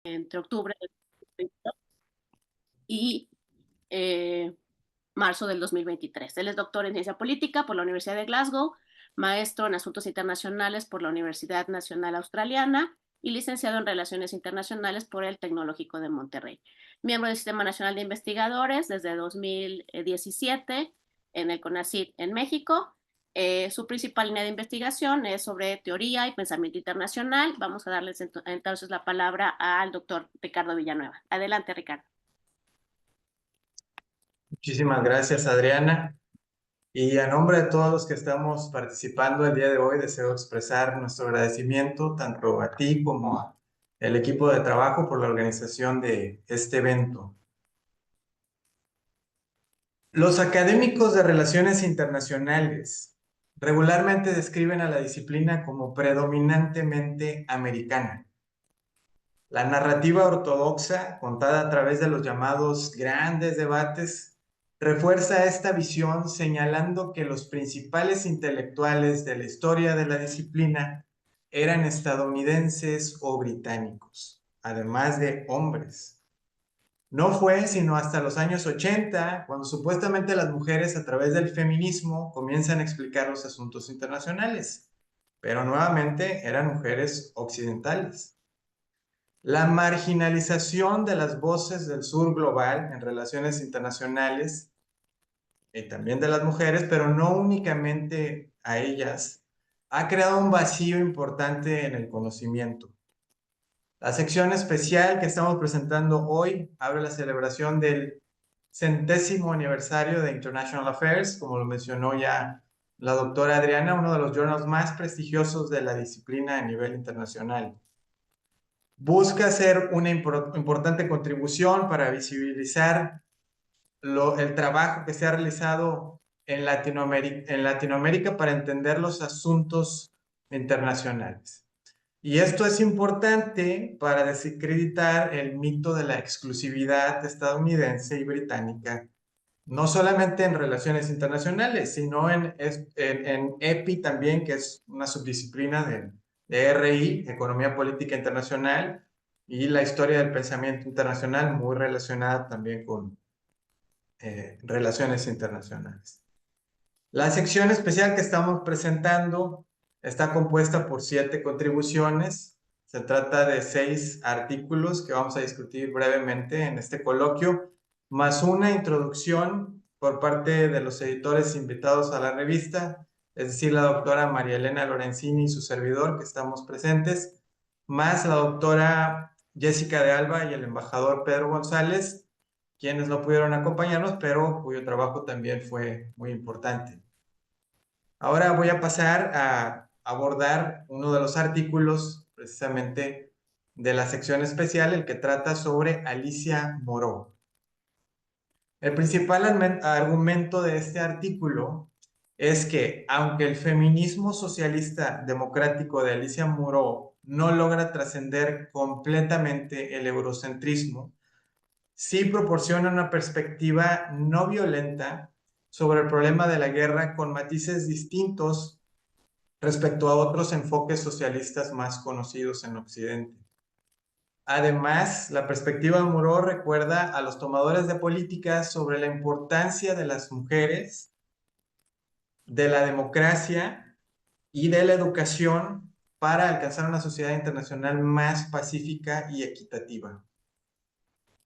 entre octubre del 2022 y eh, marzo del 2023. Él es doctor en ciencia política por la Universidad de Glasgow, maestro en asuntos internacionales por la Universidad Nacional Australiana y licenciado en Relaciones Internacionales por el Tecnológico de Monterrey. Miembro del Sistema Nacional de Investigadores desde 2017 en el CONACYT en México. Su principal línea de investigación es sobre teoría y pensamiento internacional. Vamos a darles entonces la palabra al doctor Ricardo Villanueva. Adelante, Ricardo. Muchísimas gracias, Adriana. Y a nombre de todos los que estamos participando el día de hoy, deseo expresar nuestro agradecimiento tanto a ti como al equipo de trabajo por la organización de este evento. Los académicos de relaciones internacionales regularmente describen a la disciplina como predominantemente americana. La narrativa ortodoxa, contada a través de los llamados grandes debates, refuerza esta visión señalando que los principales intelectuales de la historia de la disciplina eran estadounidenses o británicos, además de hombres. No fue sino hasta los años 80, cuando supuestamente las mujeres a través del feminismo comienzan a explicar los asuntos internacionales, pero nuevamente eran mujeres occidentales. La marginalización de las voces del sur global en relaciones internacionales y también de las mujeres, pero no únicamente a ellas, ha creado un vacío importante en el conocimiento. La sección especial que estamos presentando hoy abre la celebración del 100º aniversario de International Affairs, como lo mencionó ya la doctora Adriana, uno de los journals más prestigiosos de la disciplina a nivel internacional. Busca hacer una importante contribución para visibilizar el trabajo que se ha realizado en Latinoamérica para entender los asuntos internacionales. Y esto es importante para desacreditar el mito de la exclusividad estadounidense y británica, no solamente en relaciones internacionales, sino en EPI también, que es una subdisciplina de RI, Economía Política Internacional, y la historia del pensamiento internacional, muy relacionada también con relaciones internacionales. La sección especial que estamos presentando está compuesta por 7 contribuciones. Se trata de 6 artículos que vamos a discutir brevemente en este coloquio, más una introducción por parte de los editores invitados a la revista, es decir, la doctora María Elena Lorenzini y su servidor, que estamos presentes, más la doctora Jessica de Alba y el embajador Pedro González, quienes no pudieron acompañarnos, pero cuyo trabajo también fue muy importante. Ahora voy a pasar a abordar uno de los artículos precisamente de la sección especial, el que trata sobre Alicia Moreau. El principal argumento de este artículo es que, aunque el feminismo socialista democrático de Alicia Moreau no logra trascender completamente el eurocentrismo, sí proporciona una perspectiva no violenta sobre el problema de la guerra con matices distintos respecto a otros enfoques socialistas más conocidos en Occidente. Además, la perspectiva de Moreau recuerda a los tomadores de política sobre la importancia de las mujeres, de la democracia y de la educación para alcanzar una sociedad internacional más pacífica y equitativa.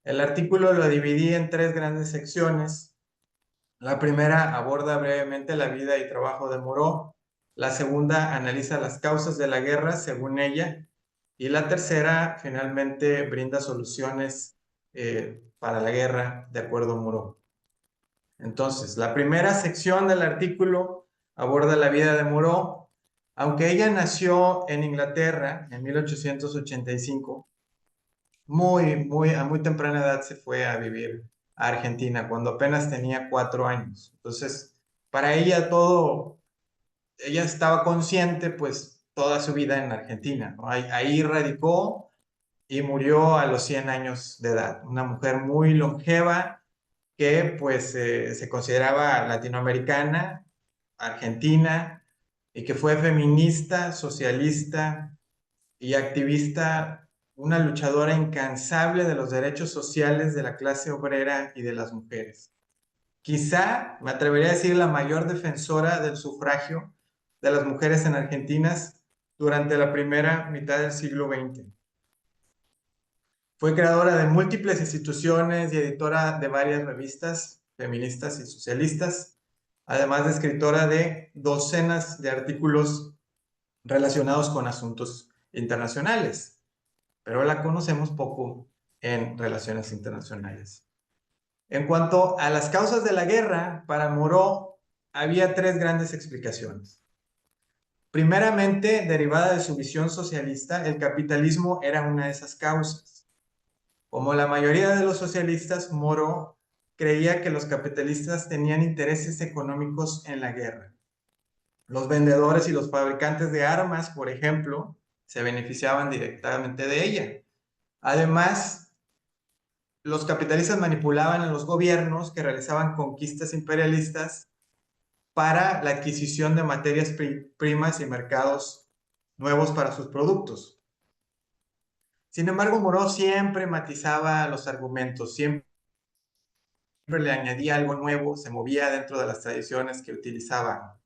El artículo lo dividí en 3 grandes secciones. La primera aborda brevemente la vida y trabajo de Moreau. La segunda analiza las causas de la guerra según ella. Y la tercera finalmente brinda soluciones para la guerra de acuerdo a Moreau. Entonces, la primera sección del artículo aborda la vida de Moreau. Aunque ella nació en Inglaterra en 1885, a muy temprana edad se fue a vivir a Argentina, cuando apenas tenía 4 años. Entonces, para ella ella estaba consciente, pues, toda su vida en Argentina, ¿no? Ahí radicó y murió a los 100 años de edad. Una mujer muy longeva que, pues, se consideraba latinoamericana, argentina, y que fue feminista, socialista y activista una luchadora incansable de los derechos sociales de la clase obrera y de las mujeres. Quizá, me atrevería a decir, la mayor defensora del sufragio de las mujeres en Argentina durante la primera mitad del siglo XX. Fue creadora de múltiples instituciones y editora de varias revistas feministas y socialistas, además de escritora de docenas de artículos relacionados con asuntos internacionales, pero la conocemos poco en relaciones internacionales. En cuanto a las causas de la guerra, para Moreau había tres grandes explicaciones. Primeramente, derivada de su visión socialista, el capitalismo era una de esas causas. Como la mayoría de los socialistas, Moreau creía que los capitalistas tenían intereses económicos en la guerra. Los vendedores y los fabricantes de armas, por ejemplo, se beneficiaban directamente de ella. Además, los capitalistas manipulaban a los gobiernos que realizaban conquistas imperialistas para la adquisición de materias primas y mercados nuevos para sus productos. Sin embargo, Moreau siempre matizaba los argumentos, siempre le añadía algo nuevo, se movía dentro de las tradiciones que utilizaba.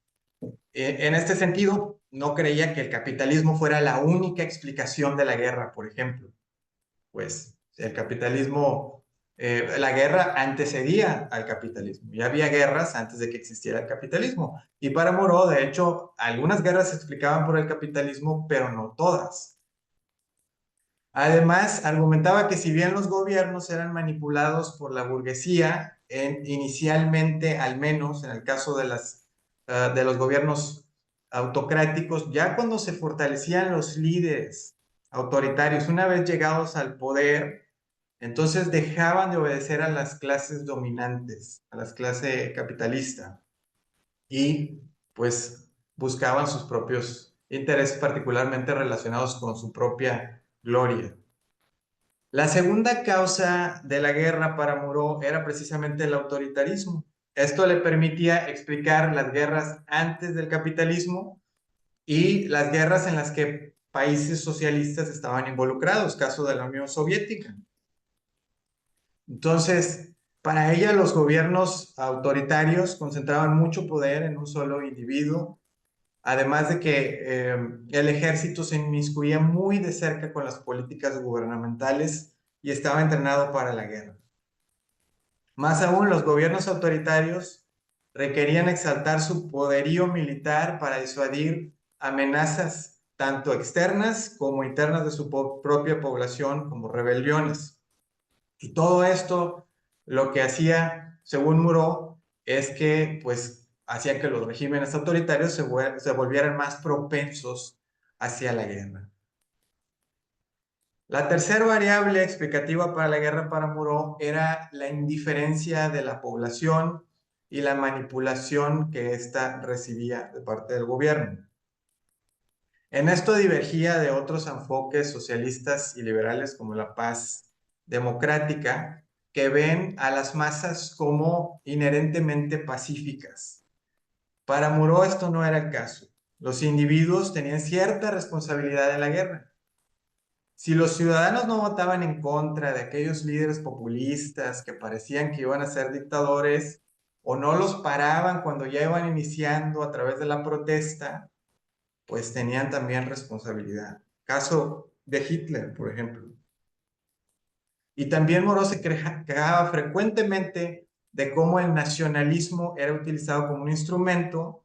En este sentido, no creía que el capitalismo fuera la única explicación de la guerra, por ejemplo. Pues el capitalismo, la guerra antecedía al capitalismo. Ya había guerras antes de que existiera el capitalismo. Y para Moreau, de hecho, algunas guerras se explicaban por el capitalismo, pero no todas. Además, argumentaba que si bien los gobiernos eran manipulados por la burguesía, inicialmente, al menos en el caso de los gobiernos autocráticos, ya cuando se fortalecían los líderes autoritarios, una vez llegados al poder, entonces dejaban de obedecer a las clases dominantes, a la clase capitalista, y pues buscaban sus propios intereses, particularmente relacionados con su propia gloria. La segunda causa de la guerra para Moreau era precisamente el autoritarismo. Esto le permitía explicar las guerras antes del capitalismo y las guerras en las que países socialistas estaban involucrados, caso de la Unión Soviética. Entonces, para ella los gobiernos autoritarios concentraban mucho poder en un solo individuo, además de que el ejército se inmiscuía muy de cerca con las políticas gubernamentales y estaba entrenado para la guerra. Más aún, los gobiernos autoritarios requerían exaltar su poderío militar para disuadir amenazas tanto externas como internas de su propia población, como rebeliones. Y todo esto lo que hacía, según Moreau, es que pues hacía que los regímenes autoritarios se volvieran más propensos hacia la guerra. La tercera variable explicativa para la guerra para Moreau era la indiferencia de la población y la manipulación que ésta recibía de parte del gobierno. En esto divergía de otros enfoques socialistas y liberales como la paz democrática, que ven a las masas como inherentemente pacíficas. Para Moreau esto no era el caso. Los individuos tenían cierta responsabilidad en la guerra. Si los ciudadanos no votaban en contra de aquellos líderes populistas que parecían que iban a ser dictadores, o no los paraban cuando ya iban iniciando a través de la protesta, pues tenían también responsabilidad. Caso de Hitler, por ejemplo. Y también Moreau se quejaba frecuentemente de cómo el nacionalismo era utilizado como un instrumento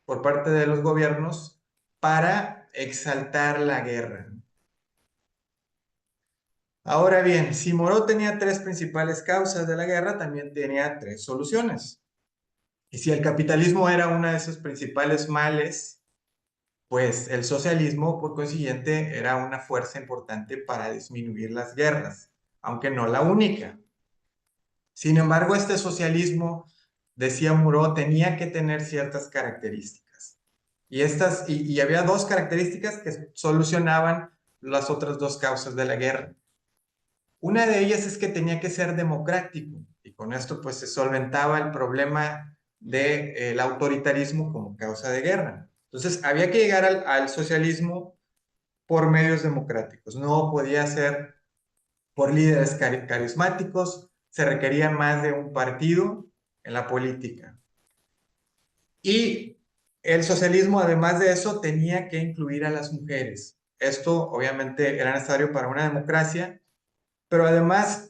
por parte de los gobiernos para exaltar la guerra. Ahora bien, si Moreau tenía tres principales causas de la guerra, también tenía tres soluciones. Y si el capitalismo era una de esos principales males, pues el socialismo, por consiguiente, era una fuerza importante para disminuir las guerras, aunque no la única. Sin embargo, este socialismo, decía Moreau, tenía que tener ciertas características. Y había dos características que solucionaban las otras dos causas de la guerra. Una de ellas es que tenía que ser democrático, y con esto pues se solventaba el problema del autoritarismo como causa de guerra. Entonces había que llegar al socialismo por medios democráticos, no podía ser por líderes carismáticos, se requería más de un partido en la política. Y el socialismo, además de eso, tenía que incluir a las mujeres. Esto obviamente era necesario para una democracia, pero además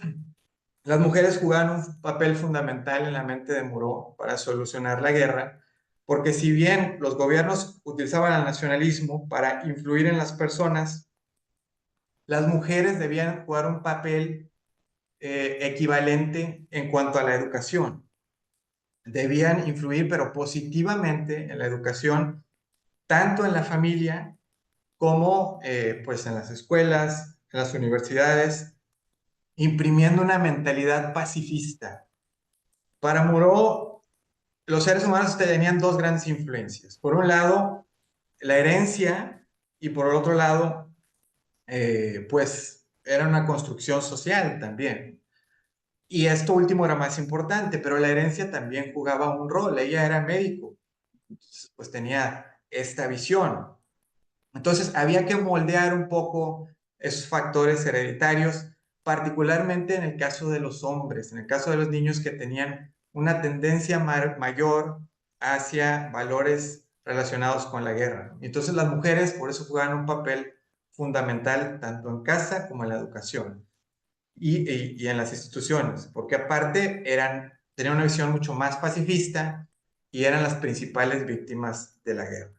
las mujeres jugaban un papel fundamental en la mente de Moreau para solucionar la guerra, porque si bien los gobiernos utilizaban el nacionalismo para influir en las personas, las mujeres debían jugar un papel equivalente en cuanto a la educación. Debían influir, pero positivamente en la educación, tanto en la familia como pues en las escuelas, en las universidades, imprimiendo una mentalidad pacifista. Para Moreau, los seres humanos tenían dos grandes influencias. Por un lado, la herencia y por otro lado, pues era una construcción social también. Y esto último era más importante, pero la herencia también jugaba un rol. Ella era médico, entonces, pues tenía esta visión. Entonces había que moldear un poco esos factores hereditarios, particularmente en el caso de los hombres, en el caso de los niños que tenían una tendencia mayor hacia valores relacionados con la guerra. Entonces las mujeres por eso jugaban un papel fundamental tanto en casa como en la educación y en las instituciones, porque aparte tenían una visión mucho más pacifista y eran las principales víctimas de la guerra.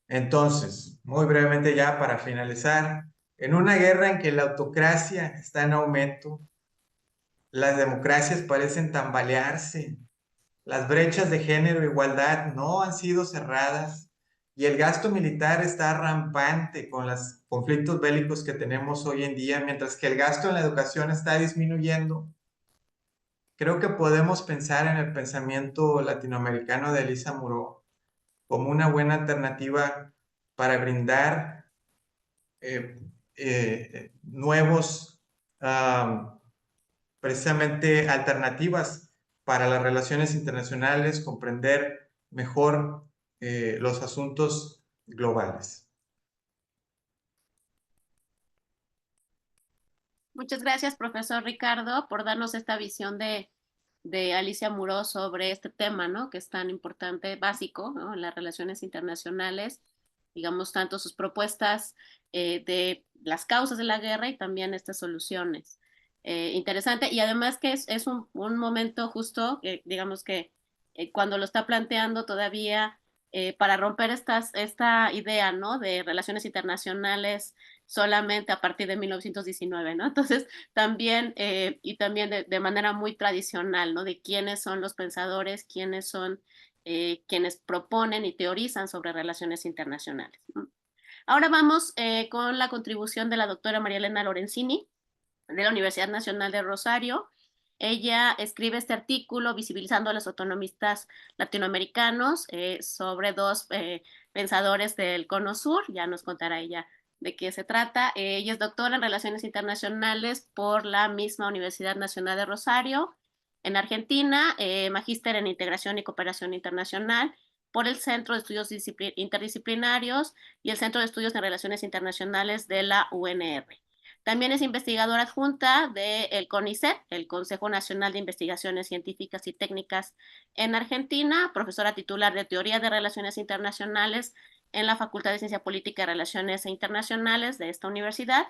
Entonces, muy brevemente ya para finalizar, en una guerra en que la autocracia está en aumento, las democracias parecen tambalearse, las brechas de género e igualdad no han sido cerradas y el gasto militar está rampante con los conflictos bélicos que tenemos hoy en día, mientras que el gasto en la educación está disminuyendo. Creo que podemos pensar en el pensamiento latinoamericano de Elisa Muró como una buena alternativa para brindar nuevos, precisamente alternativas para las relaciones internacionales, comprender mejor los asuntos globales. Muchas gracias, profesor Ricardo, por darnos esta visión de Alicia Muró sobre este tema, ¿no? Que es tan importante, básico, ¿no? En las relaciones internacionales, digamos, tanto sus propuestas de las causas de la guerra y también estas soluciones. Interesante, y además que es un momento justo, digamos que cuando lo está planteando todavía para romper esta idea, ¿no? De relaciones internacionales solamente a partir de 1919, ¿no? Entonces, también, y también de manera muy tradicional, ¿no? De quiénes son los pensadores, quiénes son quienes proponen y teorizan sobre relaciones internacionales. Ahora vamos con la contribución de la doctora María Elena Lorenzini, de la Universidad Nacional de Rosario. Ella escribe este artículo visibilizando a los autonomistas latinoamericanos sobre dos pensadores del Cono Sur. Ya nos contará ella de qué se trata. Ella es doctora en Relaciones Internacionales por la misma Universidad Nacional de Rosario en Argentina, magíster en Integración y Cooperación Internacional por el Centro de Estudios Interdisciplinarios y el Centro de Estudios en Relaciones Internacionales de la UNR. También es investigadora adjunta del CONICET, el Consejo Nacional de Investigaciones Científicas y Técnicas en Argentina, profesora titular de Teoría de Relaciones Internacionales en la Facultad de Ciencia Política y Relaciones Internacionales de esta universidad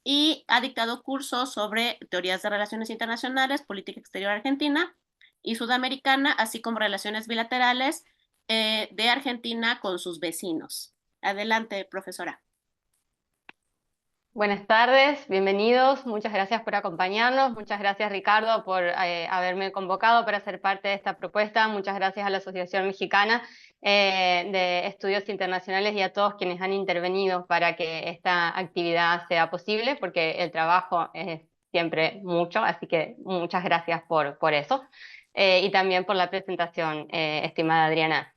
y ha dictado cursos sobre teorías de relaciones internacionales, política exterior argentina y sudamericana, así como relaciones bilaterales de Argentina con sus vecinos. Adelante, profesora. Buenas tardes, bienvenidos, muchas gracias por acompañarnos, muchas gracias Ricardo por haberme convocado para ser parte de esta propuesta, muchas gracias a la Asociación Mexicana de Estudios Internacionales y a todos quienes han intervenido para que esta actividad sea posible, porque el trabajo es siempre mucho, así que muchas gracias por eso y también por la presentación, estimada Adriana.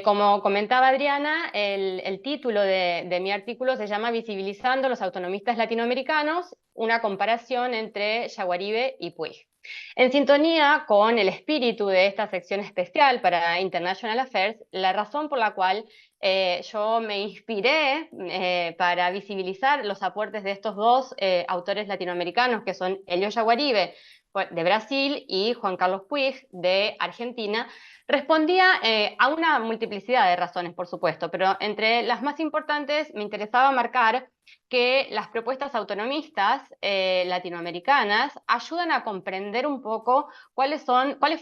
Como comentaba Adriana, el título de mi artículo se llama Visibilizando los autonomistas latinoamericanos, una comparación entre Yaguaribe y Puig. En sintonía con el espíritu de esta sección especial para International Affairs, la razón por la cual yo me inspiré para visibilizar los aportes de estos dos autores latinoamericanos, que son Elio Yaguaribe, de Brasil, y Juan Carlos Puig, de Argentina, respondía a una multiplicidad de razones, por supuesto, pero entre las más importantes me interesaba marcar que las propuestas autonomistas latinoamericanas ayudan a comprender un poco cuáles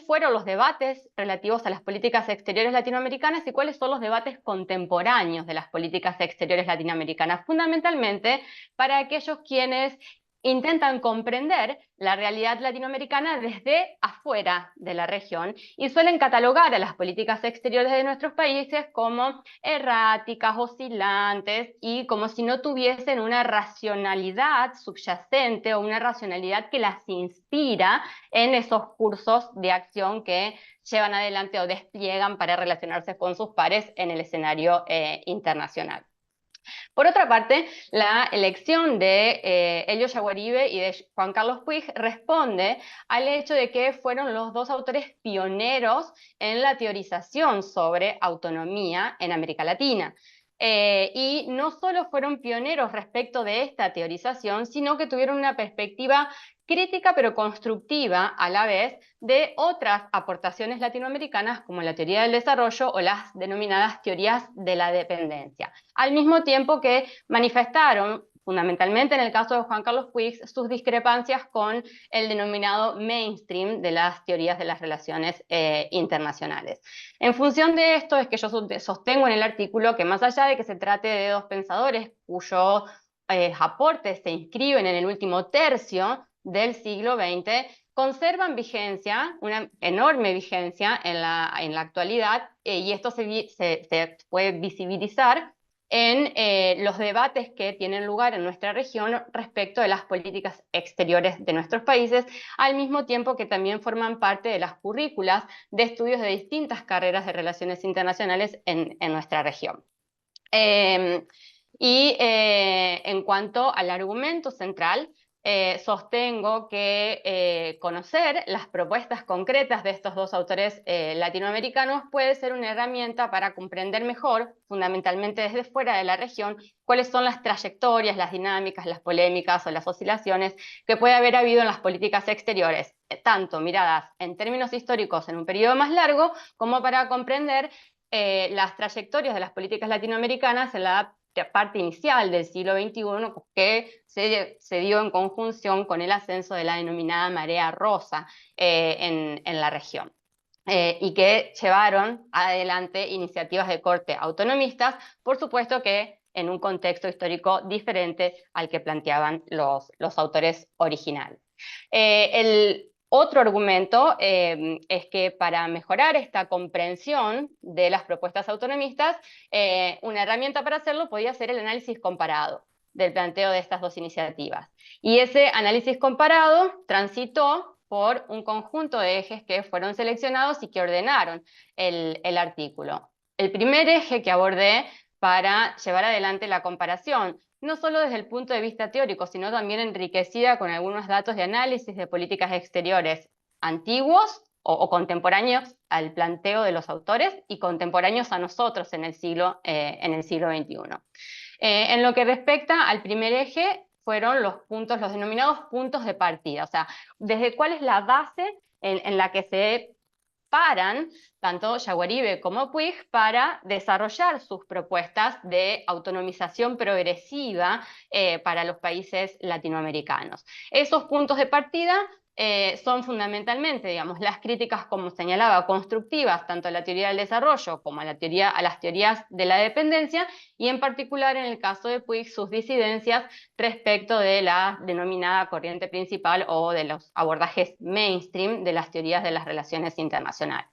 fueron los debates relativos a las políticas exteriores latinoamericanas y cuáles son los debates contemporáneos de las políticas exteriores latinoamericanas, fundamentalmente para aquellos quienes intentan comprender la realidad latinoamericana desde afuera de la región y suelen catalogar a las políticas exteriores de nuestros países como erráticas, oscilantes y como si no tuviesen una racionalidad subyacente o una racionalidad que las inspira en esos cursos de acción que llevan adelante o despliegan para relacionarse con sus pares en el escenario internacional. Por otra parte, la elección de Elio Yaguaribe y de Juan Carlos Puig responde al hecho de que fueron los dos autores pioneros en la teorización sobre autonomía en América Latina. Y no solo fueron pioneros respecto de esta teorización, sino que tuvieron una perspectiva crítica pero constructiva a la vez de otras aportaciones latinoamericanas como la teoría del desarrollo o las denominadas teorías de la dependencia, al mismo tiempo que manifestaron, fundamentalmente en el caso de Juan Carlos Puig, sus discrepancias con el denominado mainstream de las teorías de las relaciones internacionales. En función de esto es que yo sostengo en el artículo que más allá de que se trate de dos pensadores cuyos aportes se inscriben en el último tercio del siglo XX, conservan vigencia, una enorme vigencia en la actualidad, y esto se puede visibilizar en los debates que tienen lugar en nuestra región respecto de las políticas exteriores de nuestros países, al mismo tiempo que también forman parte de las currículas de estudios de distintas carreras de relaciones internacionales en nuestra región. En cuanto al argumento central, sostengo que conocer las propuestas concretas de estos dos autores latinoamericanos puede ser una herramienta para comprender mejor, fundamentalmente desde fuera de la región, cuáles son las trayectorias, las dinámicas, las polémicas o las oscilaciones que puede haber habido en las políticas exteriores, tanto miradas en términos históricos en un periodo más largo, como para comprender las trayectorias de las políticas latinoamericanas en la parte inicial del siglo XXI, que se dio en conjunción con el ascenso de la denominada marea rosa en la región. Y que llevaron adelante iniciativas de corte autonomistas, por supuesto que en un contexto histórico diferente al que planteaban los autores originales. El otro argumento es que para mejorar esta comprensión de las propuestas autonomistas, una herramienta para hacerlo podía ser el análisis comparado del planteo de estas dos iniciativas. Y ese análisis comparado transitó por un conjunto de ejes que fueron seleccionados y que ordenaron el artículo. El primer eje que abordé para llevar adelante la comparación, no solo desde el punto de vista teórico, sino también enriquecida con algunos datos de análisis de políticas exteriores antiguos o contemporáneos al planteo de los autores y contemporáneos a nosotros en el siglo XXI. En lo que respecta al primer eje, fueron los denominados puntos de partida, o sea, desde cuál es la base en la que se paran tanto Yaguaribe como Puig para desarrollar sus propuestas de autonomización progresiva para los países latinoamericanos. Esos puntos de partida son fundamentalmente, digamos, las críticas, como señalaba, constructivas, tanto a la teoría del desarrollo como a las teorías de la dependencia, y en particular en el caso de Puig, sus disidencias respecto de la denominada corriente principal o de los abordajes mainstream de las teorías de las relaciones internacionales.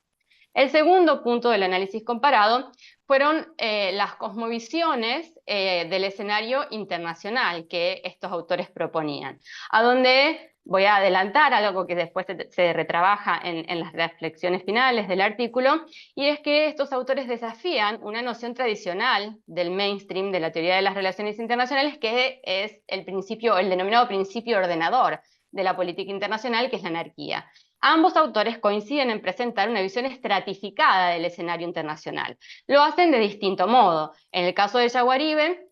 El segundo punto del análisis comparado fueron las cosmovisiones del escenario internacional que estos autores proponían, a donde voy a adelantar algo que después se retrabaja en las reflexiones finales del artículo, y es que estos autores desafían una noción tradicional del mainstream de la teoría de las relaciones internacionales, que es el denominado principio ordenador, de la política internacional, que es la anarquía. Ambos autores coinciden en presentar una visión estratificada del escenario internacional. Lo hacen de distinto modo. En el caso de Yaguaribe,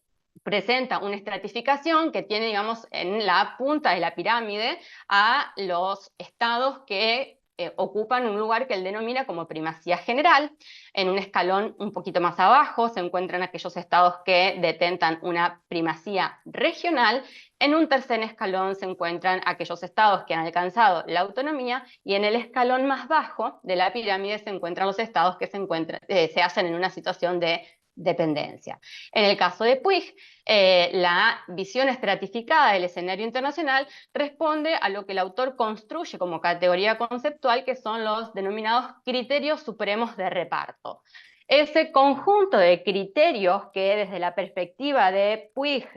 presenta una estratificación que tiene, digamos, en la punta de la pirámide a los estados que ocupan un lugar que él denomina como primacía general. En un escalón un poquito más abajo se encuentran aquellos estados que detentan una primacía regional. En un tercer escalón se encuentran aquellos estados que han alcanzado la autonomía, y en el escalón más bajo de la pirámide se encuentran los estados que se hacen en una situación de dependencia. En el caso de Puig, la visión estratificada del escenario internacional responde a lo que el autor construye como categoría conceptual, que son los denominados criterios supremos de reparto. Ese conjunto de criterios que desde la perspectiva de Puig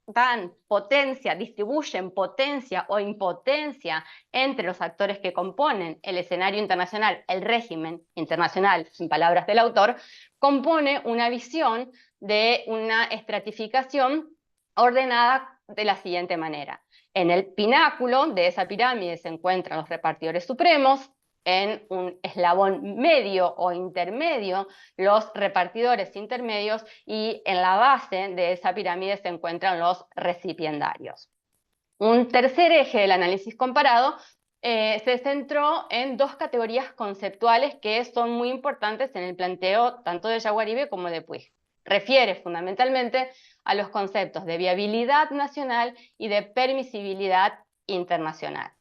dan potencia, distribuyen potencia o impotencia entre los actores que componen el escenario internacional, el régimen internacional, en palabras del autor, compone una visión de una estratificación ordenada de la siguiente manera. En el pináculo de esa pirámide se encuentran los repartidores supremos, en un eslabón medio o intermedio los repartidores intermedios, y en la base de esa pirámide se encuentran los recipiendarios. Un tercer eje del análisis comparado se centró en dos categorías conceptuales que son muy importantes en el planteo tanto de Yaguaribe como de Puig. Refiere fundamentalmente a los conceptos de viabilidad nacional y de permisibilidad internacional.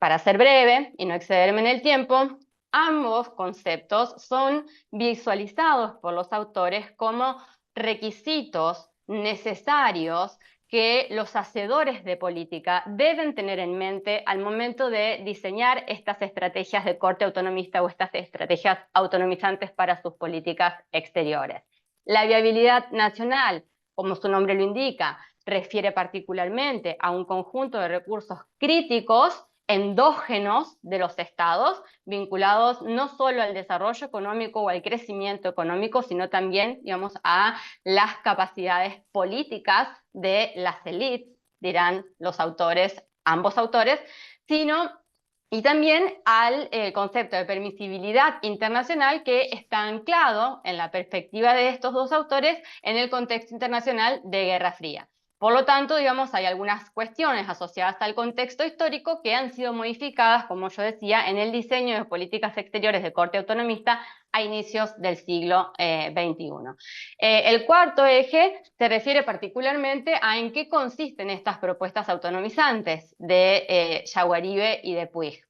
Para ser breve y no excederme en el tiempo, ambos conceptos son visualizados por los autores como requisitos necesarios que los hacedores de política deben tener en mente al momento de diseñar estas estrategias de corte autonomista o estas estrategias autonomizantes para sus políticas exteriores. La viabilidad nacional, como su nombre lo indica, refiere particularmente a un conjunto de recursos críticos endógenos de los estados, vinculados no solo al desarrollo económico o al crecimiento económico, sino también, digamos, a las capacidades políticas de las élites, dirán los autores, ambos autores, y también al concepto de permisibilidad internacional, que está anclado en la perspectiva de estos dos autores en el contexto internacional de Guerra Fría. Por lo tanto, digamos, hay algunas cuestiones asociadas al contexto histórico que han sido modificadas, como yo decía, en el diseño de políticas exteriores de corte autonomista a inicios del siglo XXI. El cuarto eje se refiere particularmente a en qué consisten estas propuestas autonomizantes de Yaguaribe y de Puig.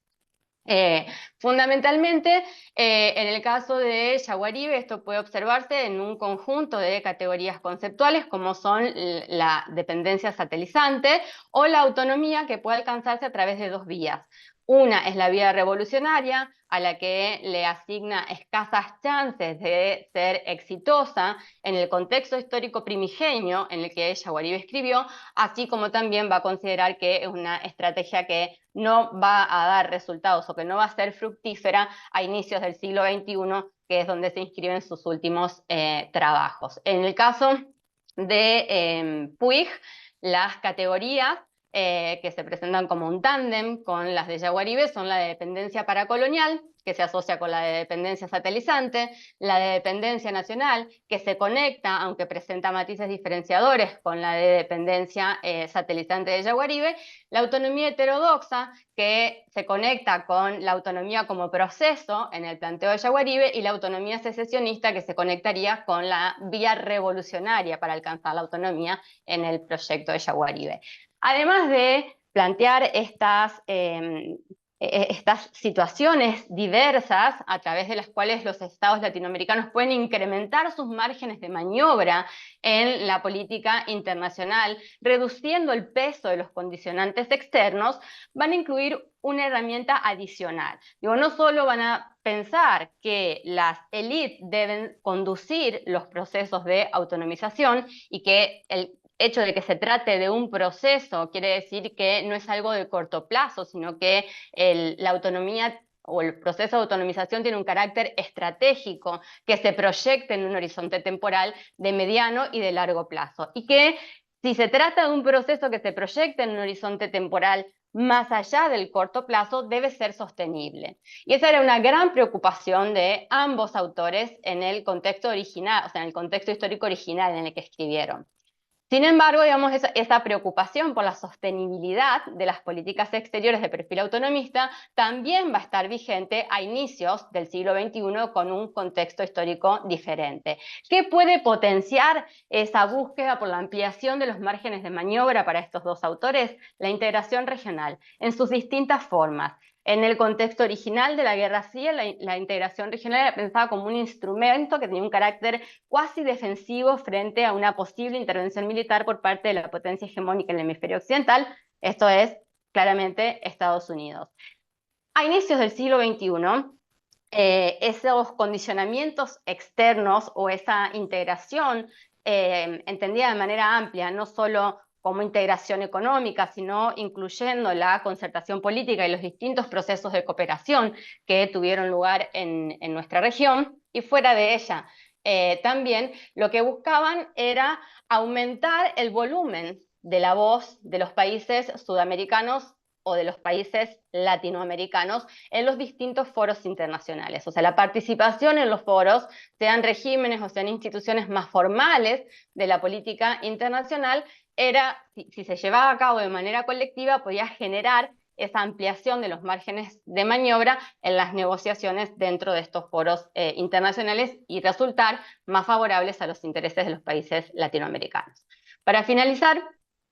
Fundamentalmente, en el caso de Yaguaribe, esto puede observarse en un conjunto de categorías conceptuales, como son la dependencia satelizante o la autonomía, que puede alcanzarse a través de dos vías. Una es la vía revolucionaria, a la que le asigna escasas chances de ser exitosa en el contexto histórico primigenio en el que Yaguaribe escribió, así como también va a considerar que es una estrategia que no va a dar resultados o que no va a ser fructífera a inicios del siglo XXI, que es donde se inscriben sus últimos trabajos. En el caso de Puig, las categorías que se presentan como un tándem con las de Yaguaribe son la de dependencia paracolonial, que se asocia con la de dependencia satelizante, la de dependencia nacional, que se conecta, aunque presenta matices diferenciadores, con la de dependencia satelizante de Yaguaribe, la autonomía heterodoxa, que se conecta con la autonomía como proceso en el planteo de Yaguaribe, y la autonomía secesionista, que se conectaría con la vía revolucionaria para alcanzar la autonomía en el proyecto de Yaguaribe. Además de plantear estas situaciones diversas a través de las cuales los estados latinoamericanos pueden incrementar sus márgenes de maniobra en la política internacional, reduciendo el peso de los condicionantes externos, van a incluir una herramienta adicional. Digo, no solo van a pensar que las élites deben conducir los procesos de autonomización y que el hecho de que se trate de un proceso quiere decir que no es algo de corto plazo, sino que la autonomía o el proceso de autonomización tiene un carácter estratégico que se proyecta en un horizonte temporal de mediano y de largo plazo. Y que si se trata de un proceso que se proyecta en un horizonte temporal más allá del corto plazo, debe ser sostenible. Y esa era una gran preocupación de ambos autores en el contexto original, o sea, en el contexto histórico original en el que escribieron. Sin embargo, digamos, esa preocupación por la sostenibilidad de las políticas exteriores de perfil autonomista también va a estar vigente a inicios del siglo XXI con un contexto histórico diferente. ¿Qué puede potenciar esa búsqueda por la ampliación de los márgenes de maniobra para estos dos autores? La integración regional, en sus distintas formas. En el contexto original de la Guerra Fría, la integración regional era pensada como un instrumento que tenía un carácter cuasi defensivo frente a una posible intervención militar por parte de la potencia hegemónica en el hemisferio occidental, esto es claramente Estados Unidos. A inicios del siglo XXI, esos condicionamientos externos o esa integración entendida de manera amplia, no solo como integración económica, sino incluyendo la concertación política y los distintos procesos de cooperación que tuvieron lugar en nuestra región y fuera de ella. También lo que buscaban era aumentar el volumen de la voz de los países sudamericanos o de los países latinoamericanos en los distintos foros internacionales. O sea, la participación en los foros, sean regímenes o sean instituciones más formales de la política internacional, era, si se llevaba a cabo de manera colectiva, podía generar esa ampliación de los márgenes de maniobra en las negociaciones dentro de estos foros internacionales y resultar más favorables a los intereses de los países latinoamericanos. Para finalizar,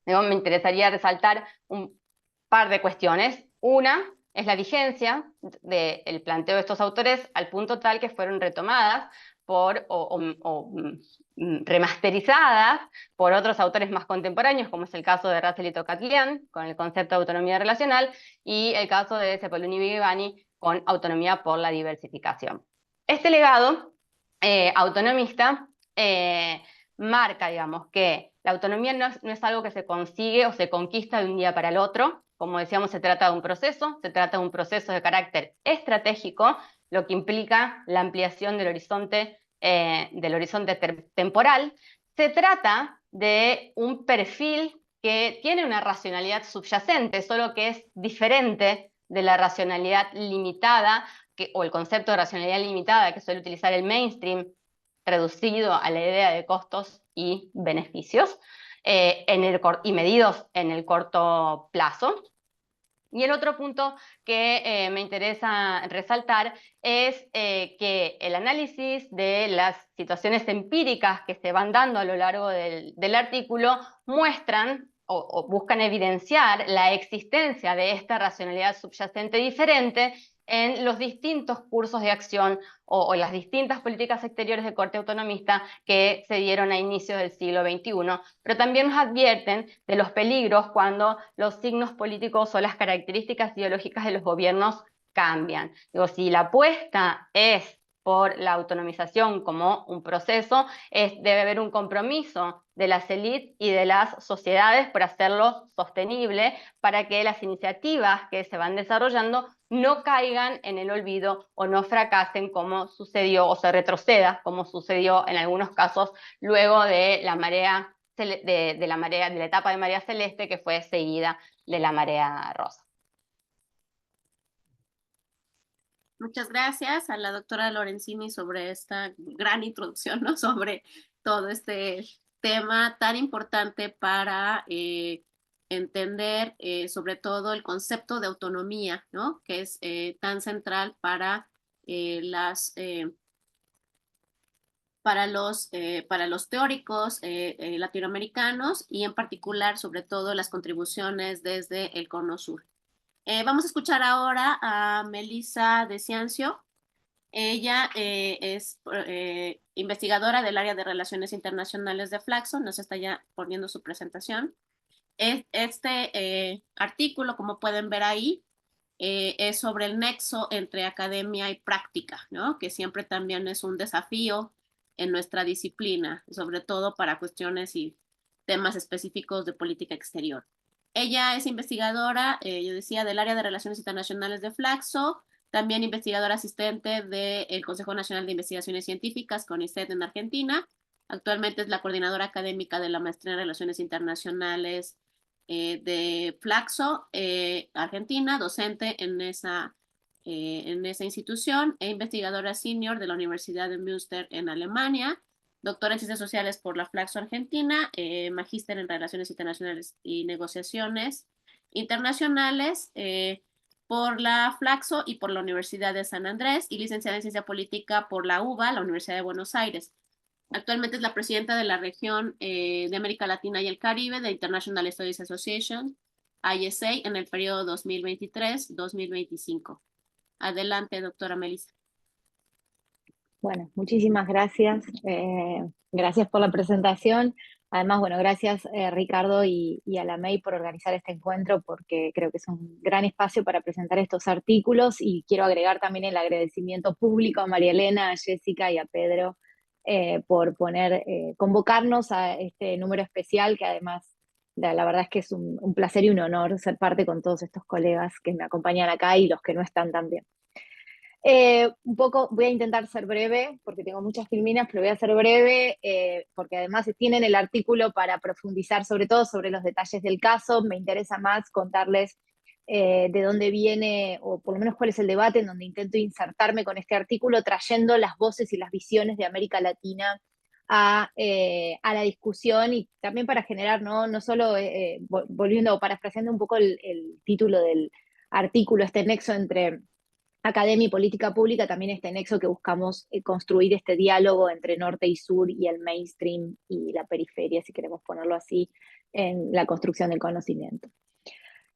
me interesaría resaltar un par de cuestiones. Una es la vigencia del planteo de estos autores al punto tal que fueron retomadas remasterizadas por otros autores más contemporáneos, como es el caso de Russell y Tocatlián, con el concepto de autonomía relacional, y el caso de Cepoloni y Vigevani, con autonomía por la diversificación. Este legado autonomista marca, digamos, que la autonomía no es algo que se consigue o se conquista de un día para el otro. Como decíamos, se trata de un proceso de carácter estratégico, lo que implica la ampliación del horizonte temporal. Se trata de un perfil que tiene una racionalidad subyacente, solo que es diferente de la racionalidad limitada, o el concepto de racionalidad limitada que suele utilizar el mainstream, reducido a la idea de costos y beneficios, y medidos en el corto plazo. Y el otro punto que me interesa resaltar es que el análisis de las situaciones empíricas que se van dando a lo largo del artículo muestran o buscan evidenciar la existencia de esta racionalidad subyacente diferente en los distintos cursos de acción o las distintas políticas exteriores de corte autonomista que se dieron a inicios del siglo XXI, pero también nos advierten de los peligros cuando los signos políticos o las características ideológicas de los gobiernos cambian. Digo, si la apuesta es por la autonomización como un proceso, debe haber un compromiso de las élites y de las sociedades por hacerlo sostenible para que las iniciativas que se van desarrollando no caigan en el olvido o no fracasen como sucedió o se retroceda como sucedió en algunos casos luego de la marea de la etapa de marea celeste que fue seguida de la marea rosa. Muchas gracias a la doctora Lorenzini sobre esta gran introducción, ¿no? Sobre todo este tema tan importante para entender sobre todo el concepto de autonomía, ¿no? Que es tan central para los teóricos latinoamericanos y en particular sobre todo las contribuciones desde el Cono Sur. Vamos a escuchar ahora a Melissa de Ciancio. Ella es investigadora del área de Relaciones Internacionales de Flaxo. Nos está ya poniendo su presentación. Este artículo, como pueden ver ahí, es sobre el nexo entre academia y práctica, ¿no? Que siempre también es un desafío en nuestra disciplina, sobre todo para cuestiones y temas específicos de política exterior. Ella es investigadora, yo decía, del área de Relaciones Internacionales de Flaxo, también investigadora asistente del Consejo Nacional de Investigaciones Científicas, CONICET, en Argentina. Actualmente es la coordinadora académica de la maestría en Relaciones Internacionales de Flaxo, Argentina, docente en esa institución e investigadora senior de la Universidad de Münster en Alemania, doctora en Ciencias Sociales por la Flaxo Argentina, magíster en Relaciones Internacionales y Negociaciones Internacionales por la Flaxo y por la Universidad de San Andrés, y licenciada en Ciencia Política por la UBA, la Universidad de Buenos Aires. Actualmente es la presidenta de la región de América Latina y el Caribe de International Studies Association, ISA, en el periodo 2023-2025. Adelante, doctora Melissa. Bueno, muchísimas gracias. Gracias por la presentación. Además, bueno, gracias Ricardo y a la MEI por organizar este encuentro, porque creo que es un gran espacio para presentar estos artículos, y quiero agregar también el agradecimiento público a María Elena, a Jessica y a Pedro por convocarnos a este número especial, que además la verdad es que es un placer y un honor ser parte con todos estos colegas que me acompañan acá y los que no están también. Un poco, voy a intentar ser breve, porque tengo muchas filminas, pero voy a ser breve, porque además tienen el artículo para profundizar sobre todo sobre los detalles del caso. Me interesa más contarles de dónde viene, o por lo menos cuál es el debate en donde intento insertarme con este artículo, trayendo las voces y las visiones de América Latina a la discusión, y también para generar, no solo, volviendo o parafraseando un poco el título del artículo, este nexo entre academia y política pública, también este nexo que buscamos construir, este diálogo entre norte y sur y el mainstream y la periferia, si queremos ponerlo así, en la construcción del conocimiento.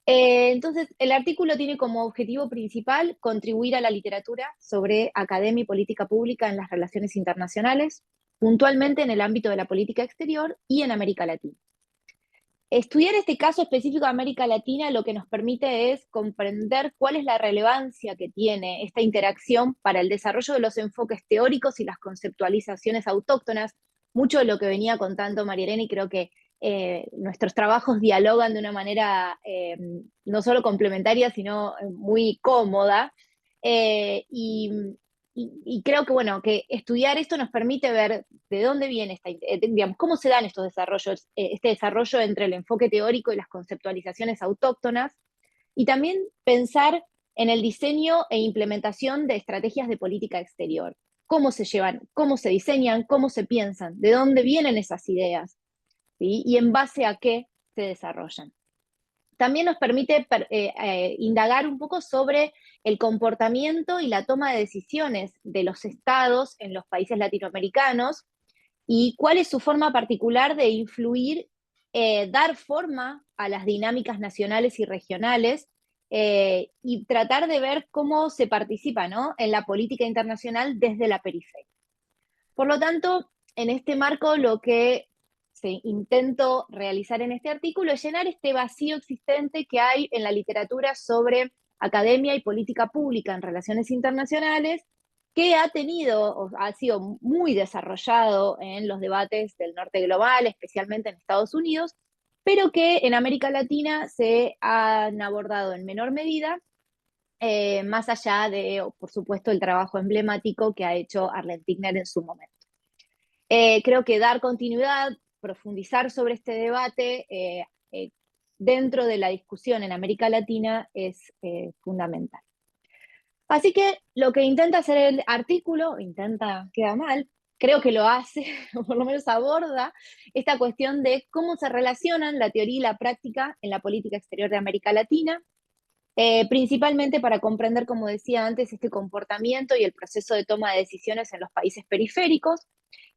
Entonces, el artículo tiene como objetivo principal contribuir a la literatura sobre academia y política pública en las relaciones internacionales, puntualmente en el ámbito de la política exterior y en América Latina. Estudiar este caso específico de América Latina lo que nos permite es comprender cuál es la relevancia que tiene esta interacción para el desarrollo de los enfoques teóricos y las conceptualizaciones autóctonas. Mucho de lo que venía contando María Elena, y creo que nuestros trabajos dialogan de una manera no solo complementaria, sino muy cómoda. Y creo que, bueno, que estudiar esto nos permite ver de dónde viene digamos, cómo se dan estos desarrollos, este desarrollo entre el enfoque teórico y las conceptualizaciones autóctonas, y también pensar en el diseño e implementación de estrategias de política exterior. Cómo se llevan, cómo se diseñan, cómo se piensan, de dónde vienen esas ideas, ¿sí? Y en base a qué se desarrollan. También nos permite indagar un poco sobre el comportamiento y la toma de decisiones de los estados en los países latinoamericanos, y cuál es su forma particular de influir, dar forma a las dinámicas nacionales y regionales, y tratar de ver cómo se participa, ¿no?, en la política internacional desde la periferia. Por lo tanto, en este marco, lo que intento realizar en este artículo es llenar este vacío existente que hay en la literatura sobre academia y política pública en relaciones internacionales, que ha sido muy desarrollado en los debates del norte global, especialmente en Estados Unidos, pero que en América Latina se han abordado en menor medida, más allá de, por supuesto, el trabajo emblemático que ha hecho Arlen Tigner en su momento. Creo que dar continuidad, profundizar sobre este debate dentro de la discusión en América Latina es fundamental. Así que lo que intenta hacer el artículo, queda mal, creo que lo hace, o por lo menos aborda, esta cuestión de cómo se relacionan la teoría y la práctica en la política exterior de América Latina, principalmente para comprender, como decía antes, este comportamiento y el proceso de toma de decisiones en los países periféricos,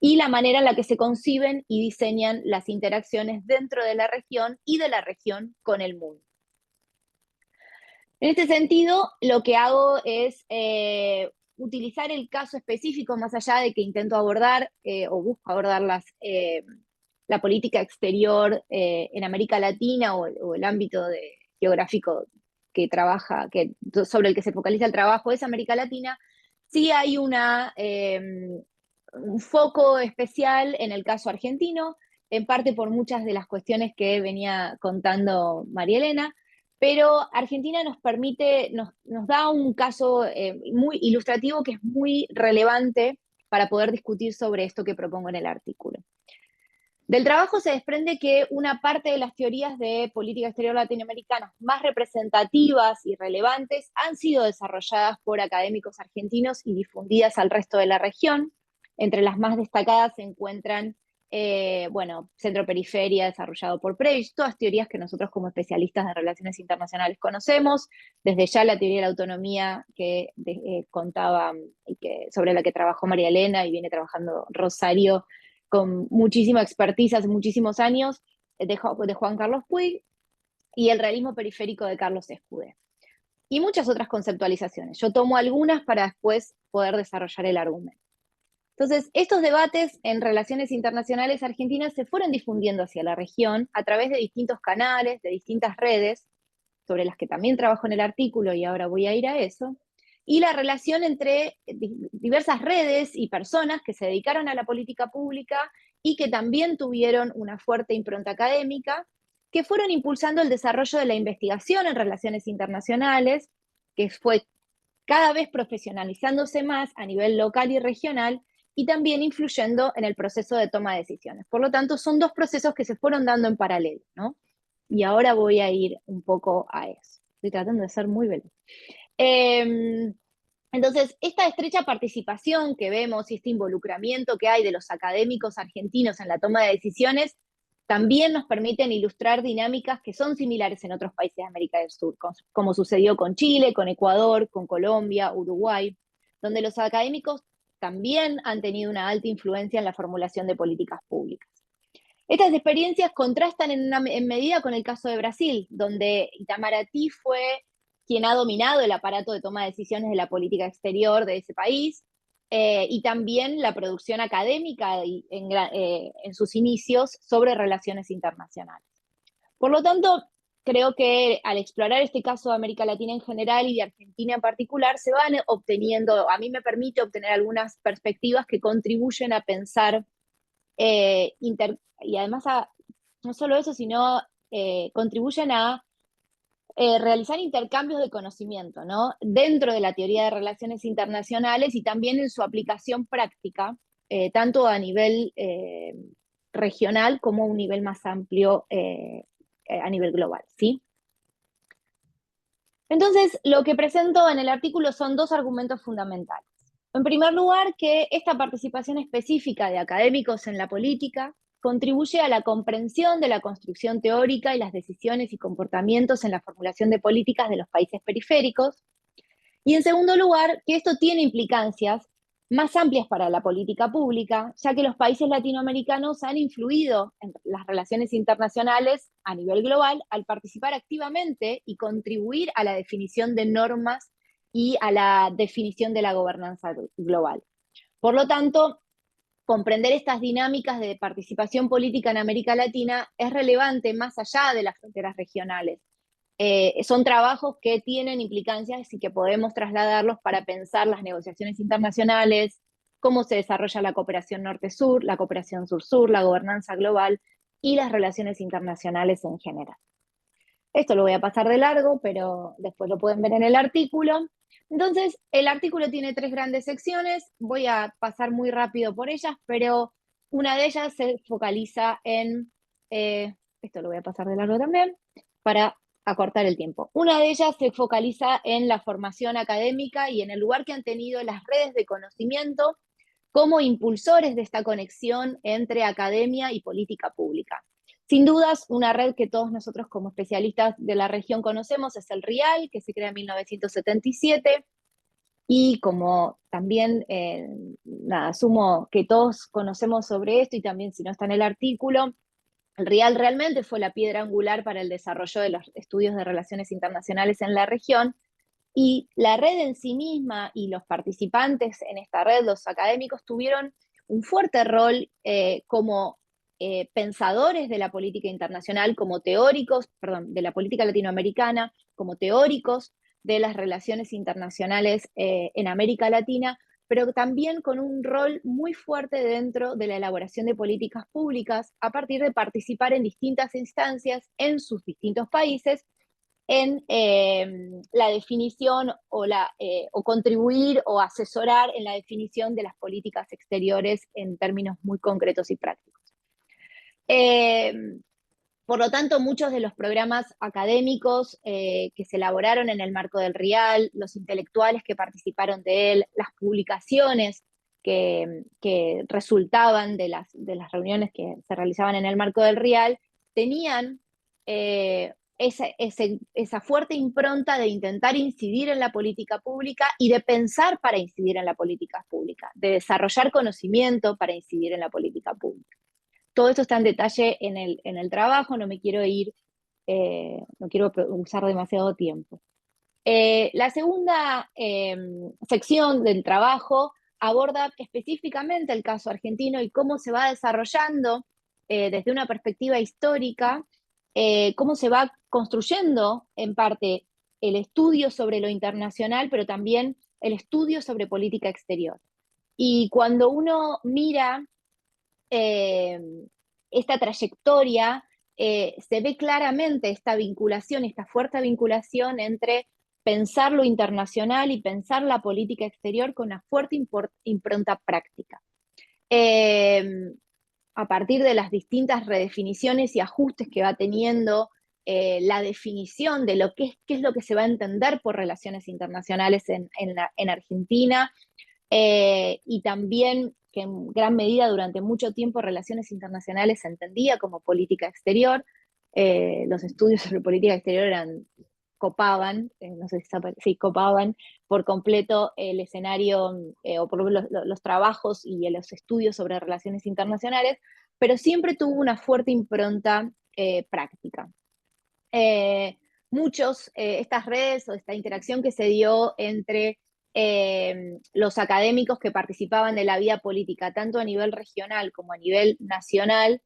y la manera en la que se conciben y diseñan las interacciones dentro de la región y de la región con el mundo. En este sentido, lo que hago es utilizar el caso específico, más allá de que intento abordar o busco abordar la política exterior en América Latina, o el ámbito geográfico sobre el que se focaliza el trabajo es América Latina. Sí hay un foco especial en el caso argentino, en parte por muchas de las cuestiones que venía contando María Elena, pero Argentina nos da un caso muy ilustrativo, que es muy relevante para poder discutir sobre esto que propongo en el artículo. Del trabajo se desprende que una parte de las teorías de política exterior latinoamericana más representativas y relevantes han sido desarrolladas por académicos argentinos y difundidas al resto de la región. Entre las más destacadas se encuentran, bueno, Centro Periferia, desarrollado por Prebisch, todas teorías que nosotros como especialistas de relaciones internacionales conocemos, desde ya la teoría de la autonomía que contaba y sobre la que trabajó María Elena y viene trabajando Rosario con muchísima expertise hace muchísimos años, de Juan Carlos Puig, y el realismo periférico de Carlos Escudé. Y muchas otras conceptualizaciones. Yo tomo algunas para después poder desarrollar el argumento. Entonces, estos debates en relaciones internacionales argentinas se fueron difundiendo hacia la región a través de distintos canales, de distintas redes, sobre las que también trabajo en el artículo y ahora voy a ir a eso, y la relación entre diversas redes y personas que se dedicaron a la política pública y que también tuvieron una fuerte impronta académica, que fueron impulsando el desarrollo de la investigación en relaciones internacionales, que fue cada vez profesionalizándose más a nivel local y regional, y también influyendo en el proceso de toma de decisiones. Por lo tanto, son dos procesos que se fueron dando en paralelo, ¿no? Y ahora voy a ir un poco a eso. Estoy tratando de ser muy veloz. Entonces, esta estrecha participación que vemos y este involucramiento que hay de los académicos argentinos en la toma de decisiones también nos permiten ilustrar dinámicas que son similares en otros países de América del Sur, como sucedió con Chile, con Ecuador, con Colombia, Uruguay, donde los académicos también han tenido una alta influencia en la formulación de políticas públicas. Estas experiencias contrastan en medida con el caso de Brasil, donde Itamaraty fue quien ha dominado el aparato de toma de decisiones de la política exterior de ese país, y también la producción académica en sus inicios sobre relaciones internacionales. Por lo tanto, creo que al explorar este caso de América Latina en general y de Argentina en particular, se van obteniendo, a mí me permite obtener algunas perspectivas que contribuyen a pensar y además no solo eso, sino contribuyen a realizar intercambios de conocimiento, ¿no? Dentro de la teoría de relaciones internacionales y también en su aplicación práctica, tanto a nivel regional como a un nivel más amplio a nivel global, ¿sí? Entonces, lo que presento en el artículo son dos argumentos fundamentales. En primer lugar, que esta participación específica de académicos en la política contribuye a la comprensión de la construcción teórica y las decisiones y comportamientos en la formulación de políticas de los países periféricos. Y en segundo lugar, que esto tiene implicancias más amplias para la política pública, ya que los países latinoamericanos han influido en las relaciones internacionales a nivel global al participar activamente y contribuir a la definición de normas y a la definición de la gobernanza global. Por lo tanto, comprender estas dinámicas de participación política en América Latina es relevante más allá de las fronteras regionales. Son trabajos que tienen implicancias y que podemos trasladarlos para pensar las negociaciones internacionales, cómo se desarrolla la cooperación norte-sur, la cooperación sur-sur, la gobernanza global y las relaciones internacionales en general. Esto lo voy a pasar de largo, pero después lo pueden ver en el artículo. Entonces, el artículo tiene tres grandes secciones, voy a pasar muy rápido por ellas, pero una de ellas se focaliza en, esto lo voy a pasar de largo también, para acortar el tiempo. Una de ellas se focaliza en la formación académica y en el lugar que han tenido las redes de conocimiento como impulsores de esta conexión entre academia y política pública. Sin dudas, una red que todos nosotros como especialistas de la región conocemos es el RIAL, que se crea en 1977, y como también, asumo que todos conocemos sobre esto, y también si no está en el artículo, el RIAL realmente fue la piedra angular para el desarrollo de los estudios de relaciones internacionales en la región, y la red en sí misma y los participantes en esta red, los académicos, tuvieron un fuerte rol como pensadores de la política internacional, como teóricos, perdón, de la política latinoamericana, como teóricos de las relaciones internacionales en América Latina, pero también con un rol muy fuerte dentro de la elaboración de políticas públicas a partir de participar en distintas instancias en sus distintos países en la definición o contribuir o asesorar en la definición de las políticas exteriores en términos muy concretos y prácticos. Por lo tanto, muchos de los programas académicos que se elaboraron en el marco del RIAL, los intelectuales que participaron de él, las publicaciones que resultaban de las reuniones que se realizaban en el marco del RIAL, tenían esa fuerte impronta de intentar incidir en la política pública y de pensar para incidir en la política pública, de desarrollar conocimiento para incidir en la política pública. Todo esto está en detalle en el trabajo, no me quiero ir, no quiero usar demasiado tiempo. La segunda sección del trabajo aborda específicamente el caso argentino y cómo se va desarrollando desde una perspectiva histórica, cómo se va construyendo en parte el estudio sobre lo internacional, pero también el estudio sobre política exterior. Y cuando uno mira esta trayectoria, se ve claramente esta vinculación, esta fuerte vinculación entre pensar lo internacional y pensar la política exterior con una fuerte impronta práctica. A partir de las distintas redefiniciones y ajustes que va teniendo la definición de qué es lo que se va a entender por relaciones internacionales en Argentina, y también que en gran medida durante mucho tiempo relaciones internacionales se entendía como política exterior. Los estudios sobre política exterior copaban, no sé si copaban por completo el escenario, o por los trabajos y los estudios sobre relaciones internacionales, pero siempre tuvo una fuerte impronta práctica. Estas redes o esta interacción que se dio entre los académicos que participaban de la vida política, tanto a nivel regional como a nivel nacional,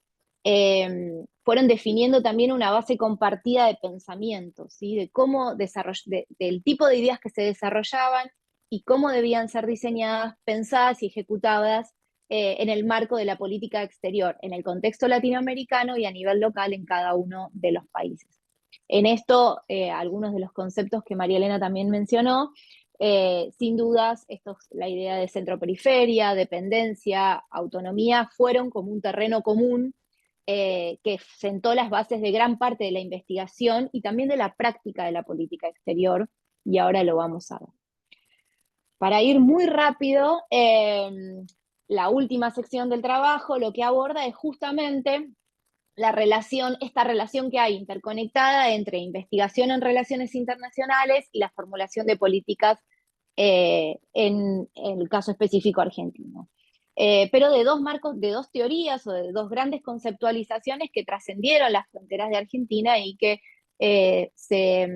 fueron definiendo también una base compartida de pensamiento, ¿sí? De cómo del tipo de ideas que se desarrollaban y cómo debían ser diseñadas, pensadas y ejecutadas en el marco de la política exterior, en el contexto latinoamericano y a nivel local en cada uno de los países. En esto, algunos de los conceptos que María Elena también mencionó, sin dudas, la idea de centro-periferia, dependencia, autonomía, fueron como un terreno común que sentó las bases de gran parte de la investigación y también de la práctica de la política exterior, y ahora lo vamos a ver. Para ir muy rápido, la última sección del trabajo lo que aborda es justamente esta relación que hay interconectada entre investigación en relaciones internacionales y la formulación de políticas en el caso específico argentino. Pero de dos teorías o de dos grandes conceptualizaciones que trascendieron las fronteras de Argentina y que se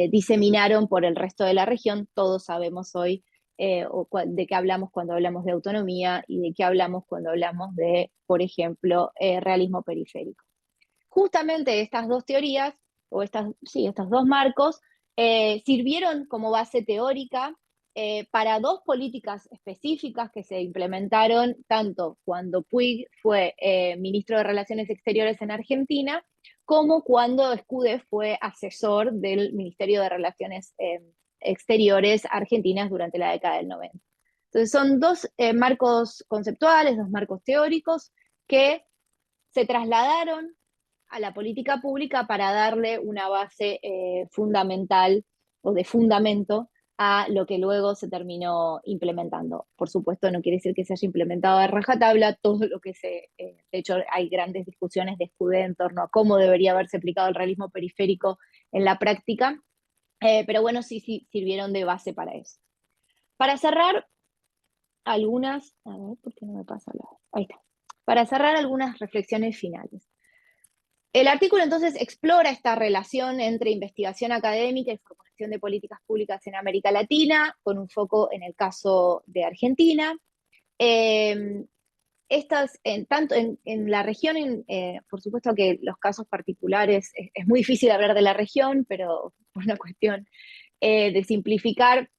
diseminaron por el resto de la región. Todos sabemos hoy de qué hablamos cuando hablamos de autonomía y de qué hablamos cuando hablamos de, por ejemplo, realismo periférico. Justamente estas dos teorías, o estos dos marcos, sirvieron como base teórica para dos políticas específicas que se implementaron tanto cuando Puig fue ministro de Relaciones Exteriores en Argentina, como cuando Escudé fue asesor del Ministerio de Relaciones Exteriores argentinas durante la década del 90. Entonces son dos marcos conceptuales, dos marcos teóricos que se trasladaron a la política pública para darle una base fundamental o de fundamento a lo que luego se terminó implementando. Por supuesto, no quiere decir que se haya implementado de rajatabla todo lo que de hecho, hay grandes discusiones de Escudé en torno a cómo debería haberse aplicado el realismo periférico en la práctica, pero bueno, sí sirvieron de base para eso. Para cerrar, a ver, ¿por qué no me pasa ahí está. Para cerrar algunas reflexiones finales. El artículo entonces explora esta relación entre investigación académica y formulación de políticas públicas en América Latina, con un foco en el caso de Argentina. Tanto en la región, por supuesto que los casos particulares, es muy difícil hablar de la región, pero por una cuestión de simplificar,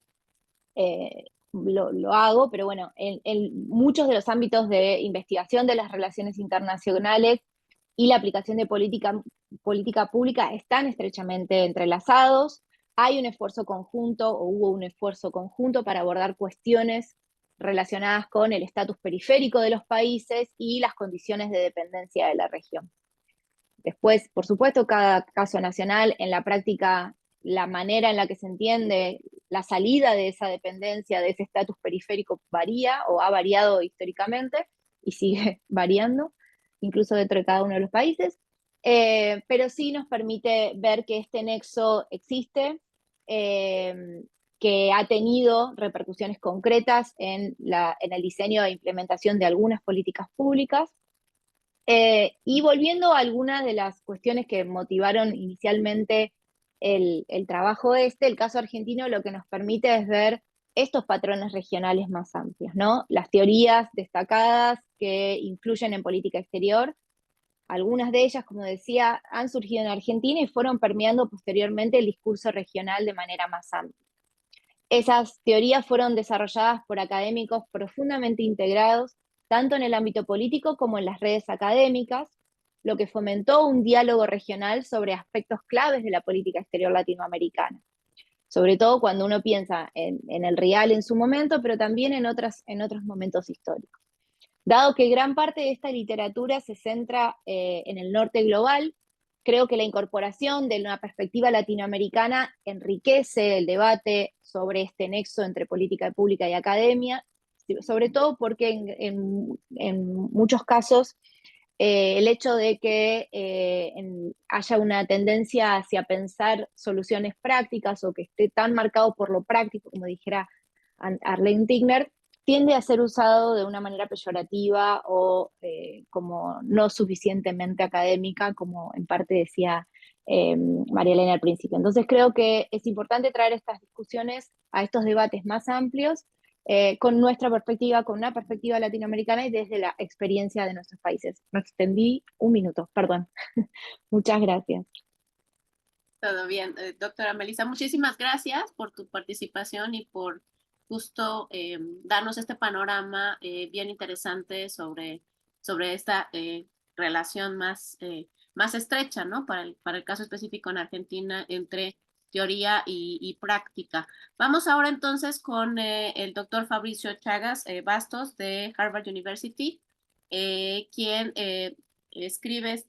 lo hago, pero bueno, en muchos de los ámbitos de investigación de las relaciones internacionales y la aplicación de política pública están estrechamente entrelazados. Hay un esfuerzo conjunto, o hubo un esfuerzo conjunto para abordar cuestiones relacionadas con el estatus periférico de los países y las condiciones de dependencia de la región. Después, por supuesto, cada caso nacional, en la práctica, la manera en la que se entiende la salida de esa dependencia, de ese estatus periférico, varía o ha variado históricamente y sigue variando, incluso dentro de cada uno de los países, pero sí nos permite ver que este nexo existe, que ha tenido repercusiones concretas en el diseño e implementación de algunas políticas públicas. Y volviendo a algunas de las cuestiones que motivaron inicialmente el trabajo el caso argentino lo que nos permite es ver estos patrones regionales más amplios, ¿no? Las teorías destacadas que influyen en política exterior, algunas de ellas, como decía, han surgido en Argentina y fueron permeando posteriormente el discurso regional de manera más amplia. Esas teorías fueron desarrolladas por académicos profundamente integrados, tanto en el ámbito político como en las redes académicas, lo que fomentó un diálogo regional sobre aspectos claves de la política exterior latinoamericana. Sobre todo cuando uno piensa en el real en su momento, pero también en otros momentos históricos. Dado que gran parte de esta literatura se centra en el norte global, creo que la incorporación de una perspectiva latinoamericana enriquece el debate sobre este nexo entre política pública y academia, sobre todo porque en muchos casos el hecho de que haya una tendencia hacia pensar soluciones prácticas o que esté tan marcado por lo práctico, como dijera Arlene Tigner, tiende a ser usado de una manera peyorativa o como no suficientemente académica, como en parte decía María Elena al principio. Entonces creo que es importante traer estas discusiones a estos debates más amplios, con nuestra perspectiva, con una perspectiva latinoamericana y desde la experiencia de nuestros países. Me extendí un minuto, perdón. Muchas gracias. Todo bien, doctora Melissa, muchísimas gracias por tu participación y por justo darnos este panorama bien interesante sobre esta relación más estrecha, ¿no? Para el caso específico en Argentina entre teoría y práctica. Vamos ahora entonces con el doctor Fabricio Chagas Bastos de Harvard University, quien escribe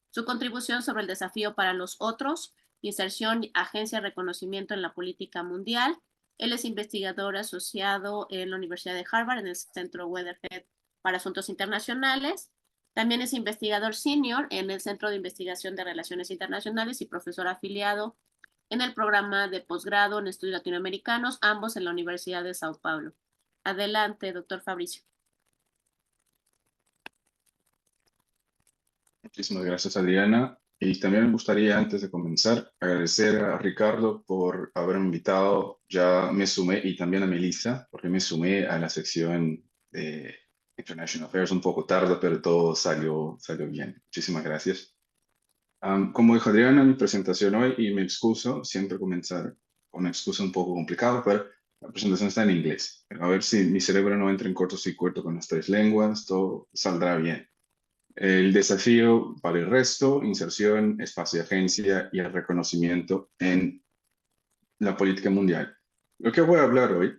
su contribución sobre el desafío para los otros, inserción, agencia, reconocimiento en la política mundial. Él es investigador asociado en la Universidad de Harvard, en el Centro Weatherhead para Asuntos Internacionales. También es investigador senior en el Centro de Investigación de Relaciones Internacionales y profesor afiliado en el programa de posgrado en estudios latinoamericanos, ambos en la Universidad de Sao Paulo. Adelante, doctor Fabricio. Muchísimas gracias, Adriana. Y también me gustaría, antes de comenzar, agradecer a Ricardo por haberme invitado. Ya me sumé, y también a Melissa, porque me sumé a la sección de International Affairs un poco tarde, pero todo salió bien. Muchísimas gracias. Como dijo Adriana, mi presentación hoy, y me excuso, siempre comenzar con una excusa un poco complicada, pero la presentación está en inglés. A ver si mi cerebro no entra en cortocircuito con las 3 lenguas, todo saldrá bien. El desafío para el resto, inserción, espacio de agencia y el reconocimiento en la política mundial. Lo que voy a hablar hoy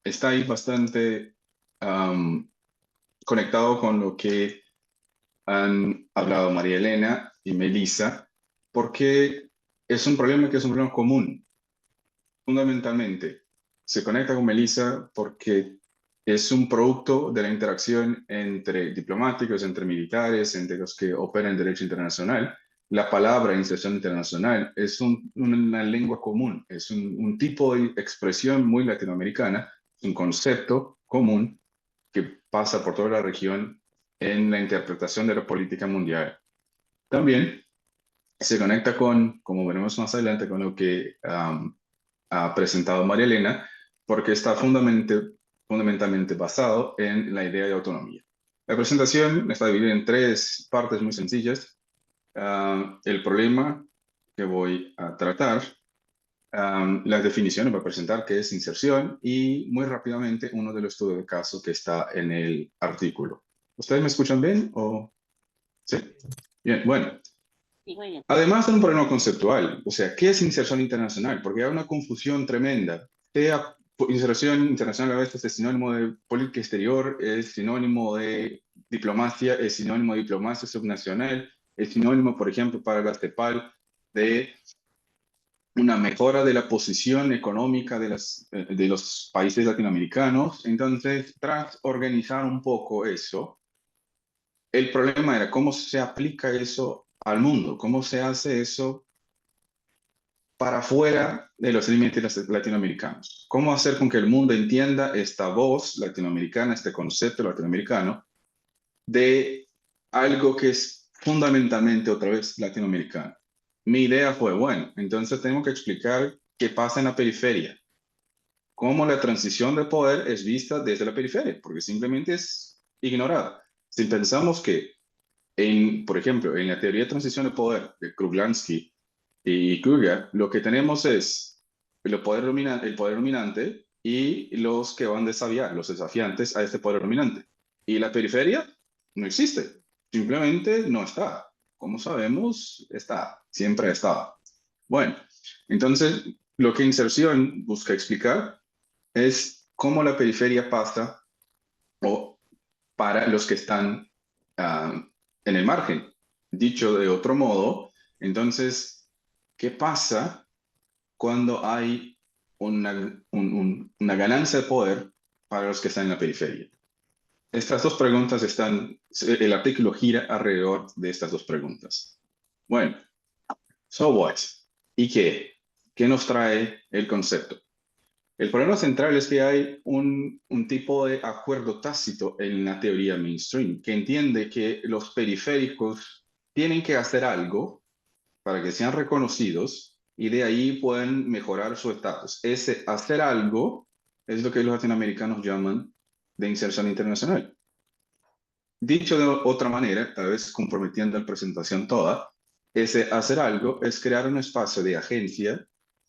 está ahí bastante conectado con lo que han hablado María Elena y Melissa, porque es un problema que es un problema común. Fundamentalmente, se conecta con Melissa porque es un producto de la interacción entre diplomáticos, entre militares, entre los que operan en derecho internacional. La palabra inserción internacional es una lengua común, es un tipo de expresión muy latinoamericana, un concepto común que pasa por toda la región en la interpretación de la política mundial. También se conecta con, como veremos más adelante, con lo que ha presentado María Elena, porque está fundamentalmente basado en la idea de autonomía. La presentación está dividida en 3 partes muy sencillas. El problema que voy a tratar, las definiciones voy a presentar qué es inserción y muy rápidamente uno de los estudios de caso que está en el artículo. ¿Ustedes me escuchan bien? ¿O? ¿Sí? Bien, bueno. Sí, muy bien. Además de un problema conceptual, o sea, ¿qué es inserción internacional? Porque hay una confusión tremenda sea inserción internacional a veces es sinónimo de política exterior, es sinónimo de diplomacia, es sinónimo de diplomacia subnacional, es sinónimo, por ejemplo, para la CEPAL, de una mejora de la posición económica de los países latinoamericanos. Entonces, tras organizar un poco eso, el problema era cómo se aplica eso al mundo, cómo se hace eso para fuera de los límites latinoamericanos. ¿Cómo hacer con que el mundo entienda esta voz latinoamericana, este concepto latinoamericano, de algo que es fundamentalmente otra vez latinoamericano? Mi idea fue, bueno, entonces tengo que explicar qué pasa en la periferia, cómo la transición de poder es vista desde la periferia, porque simplemente es ignorada. Si pensamos que, por ejemplo, en la teoría de transición de poder de Kruglansky y Kruger, lo que tenemos es el poder dominante y los que van a desafiar, los desafiantes a este poder dominante. Y la periferia no existe, simplemente no está. Como sabemos, está, siempre ha estado. Bueno, entonces lo que inserción busca explicar es cómo la periferia pasa o para los que están en el margen. Dicho de otro modo, entonces, ¿qué pasa cuando hay una ganancia de poder para los que están en la periferia? Estas dos preguntas el artículo gira alrededor de estas dos preguntas. Bueno, so what? ¿Y qué? ¿Qué nos trae el concepto? El problema central es que hay un tipo de acuerdo tácito en la teoría mainstream que entiende que los periféricos tienen que hacer algo para que sean reconocidos y de ahí pueden mejorar su estatus. Ese hacer algo es lo que los latinoamericanos llaman de inserción internacional. Dicho de otra manera, tal vez comprometiendo la presentación toda, ese hacer algo es crear un espacio de agencia